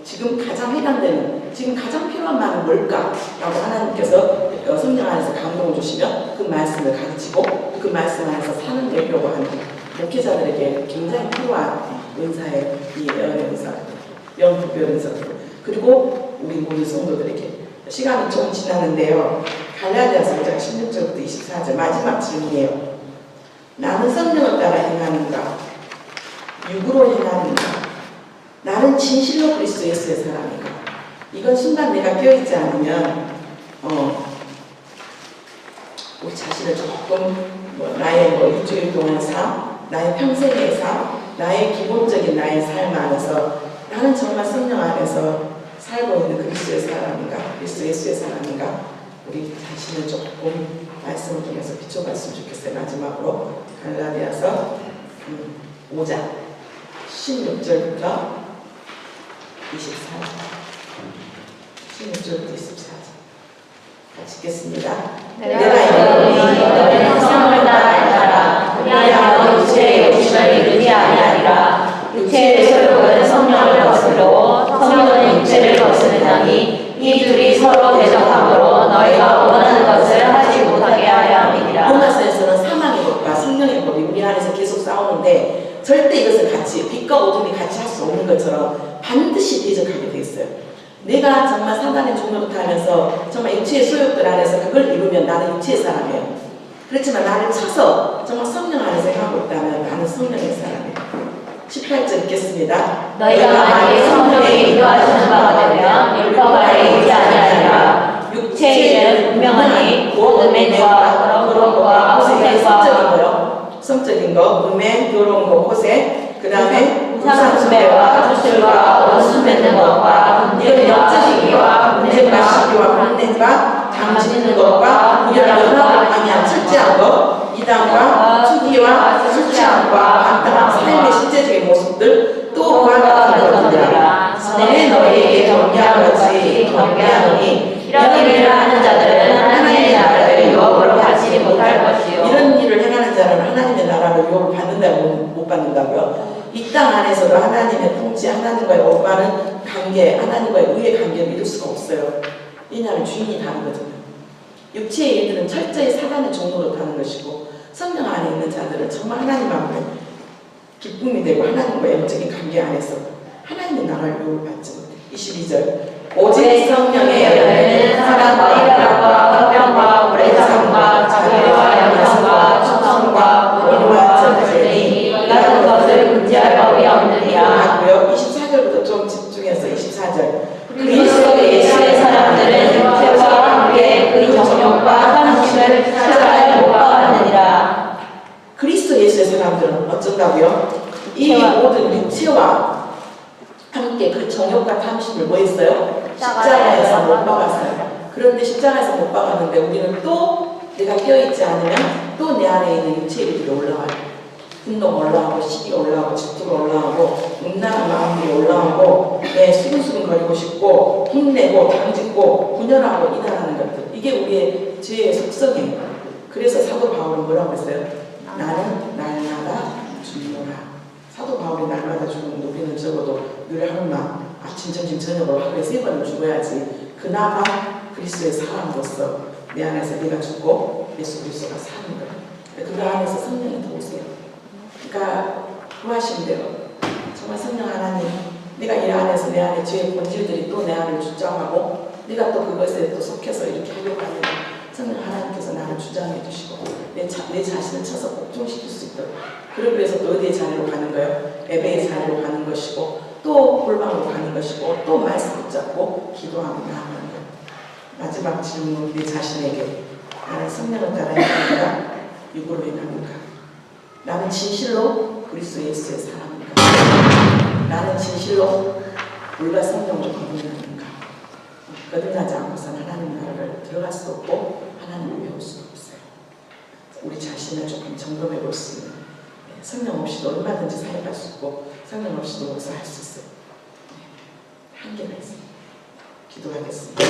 지금 가장 해당되는 지금 가장 필요한 말은 뭘까? 라고 하나님께서 성령 안에서 감동을 주시면 그 말씀을 가르치고 그 말씀 안에서 사는 되려고 하는 목회자들에게 굉장히 필요한 은사의 이 예언의 은사, 영국의 은사. 그리고 우리 모든 성도들에게 시간이 좀 지났는데요. 갈라디아서 5장 16절부터 24절 마지막 질문이에요. 나는 성령을 따라 행하는가? 육으로 행하는가? 나는 진실로 그리스도 예수의 사람인가? 이건 순간 내가 껴있지 않으면 우리 자신을 조금 나의 일주일 동안 삶, 나의 평생의 삶, 나의 기본적인 나의 삶 안에서 나는 정말 성령 안에서 살고 있는 그리스도의 사람인가? 그리스도 예수의 사람인가? 우리 자신을 조금 말씀을 통해서 비춰봤으면 좋겠어요. 마지막으로 갈라디아서 5장 16절부터 24절 16절부터 24절 같이 읽겠습니다. 내가 너희 성령을 따라 그리하여 육체의 욕심을 이루지 아니하리라. 육체의 소욕은 성령을 거스르고 성령은 육체를 거스르나니 이 둘이 서로 대적함으로 너희가 원하는 것을 하지 못하게 하려 함이니라. 로마서에서는 사망의 법과 성령의 법이 우리 안에서 계속 싸우는데 절대 이것을 같이 빛과 어둠이 같이 할 수 없는 것처럼 반드시 대적하게 돼 있어요. 내가 정말 사단의 종로부터 하면서 정말 육체의 소욕들 안에서 그걸 이루면 나는 육체의 사람이에요. 그렇지만 나를 쳐서 정말 성령 안에서 행하고 있다면 나는 성령의 사람이에요. 18절 읽겠습니다. 너희가 만일 성령의 인도하시는 바가 되면 율법아래 있지 아니하리라. 육체의 일은 분명하니 곧 음행과 더러움과 호색과 성적인 거, 음행, 더러운 거, 호색, 그 다음에 우상숭배와 주술과 원수 맺는 것과 이런 영적이기와 문제과 시기와 혼내과 당짓는 것과 연합을 방해한 철저한 것, 이단과 투기와 술 취함과 반항한 삶의 실제적인 모습들 또 그와 같은 것들이라. 전에 너희에게 경계한 것이 경계하노니 이런 일을 하는 자들은 하나님의 나라를 유업으로 받지 못할 것이요. 이런 일을 행하는 자는 하나님의 나라를 유업을 받는다고 못 받는다고요? 이 땅 안에서도 하나님의 통치, 하나님과의 올바른 관계, 하나님과의 의의 관계를 이룰 수가 없어요. 왜냐하면 주인이 다르거든요. 육체의 일들은 철저히 사단의 종로로 가는 것이고 성령 안에 있는 자들은 정말 하나님 앞에 기쁨이 되고 하나님과의 영적인 관계 안에서 하나님의 나라를 유업을 받지 못해. 22절 오직 성령의 열매는 사랑과 희락과 화평과 오래참과 자비와 양선과 충성과 온유와 전쟁이 같은 것을 금지할 법이 없느니라. 24절부터 좀 집중해서 24절 그리스도 예수의 사람들은 육체와 함께 그 정욕과 탐심을 찾아야 못 박았느니라. 그리스도 예수의 사람들은 어쩐다고요? 이 모든 육체와 함께 그 정욕과 탐심을 뭐 했어요? 십자가에서 못 박았어요. 그런데 십자가에서 못 박았는데 우리는 또 내가 껴있지 않으면 또 내 안에 있는 육체의 일들이 올라와요. 분노가 올라오고 시기가 올라오고 질투가 올라오고 음란한 마음들이 올라오고 수근수근거리고 싶고 힘내고 당짓고 분열하고 이단하는 것들, 이게 우리의 죄의 속성이에요. 그래서 사도 바울은 뭐라고 했어요? 나는 날마다 죽노라. 사도 바울이 날마다 죽는데 우리는 적어도 늘 하루만 아침 점심 저녁으로 하루에 3번은 죽어야지 그나마 그리스도의 사람으로서 내 안에서 내가 죽고 예수 그리스도가 사는 거예요. 그 안에서 성령이 더 오세요. 그러니까 구하신 대로 정말 성령 하나님 네가 이 안에서 내 안에 죄의 본질들이 또 내 안을 주장하고 네가 또 그것에 또 속해서 이렇게 하려고 하면 성령 하나님께서 나를 주장해 주시고 내 자신을 쳐서 복종시킬 수 있도록 그러기 위해서 또 어디의 자리로 가는 거예요? 예배의 자리로 가는 것이고 또 골방으로 가는 것이고 또 말씀 붙잡고 기도하고 나아가는 거예요. 마지막 질문 내 자신에게 나는 성령을 따라 행합니까? 육으로 행합니까? 나는 진실로 그리스도 예수의 사람인가? 나는 진실로 물과 성령으로 거듭나는가? 거듭나지 않고서는 하나님 나라를 들어갈 수 없고 하나님을 배울 수 없어요. 우리 자신을 조금 점검해 볼 수 있는 성령 없이도 얼마든지 살아갈 수 있고 성령 없이도 여기서 할 수 있어요. 한계가 있습니다. 기도하겠습니다.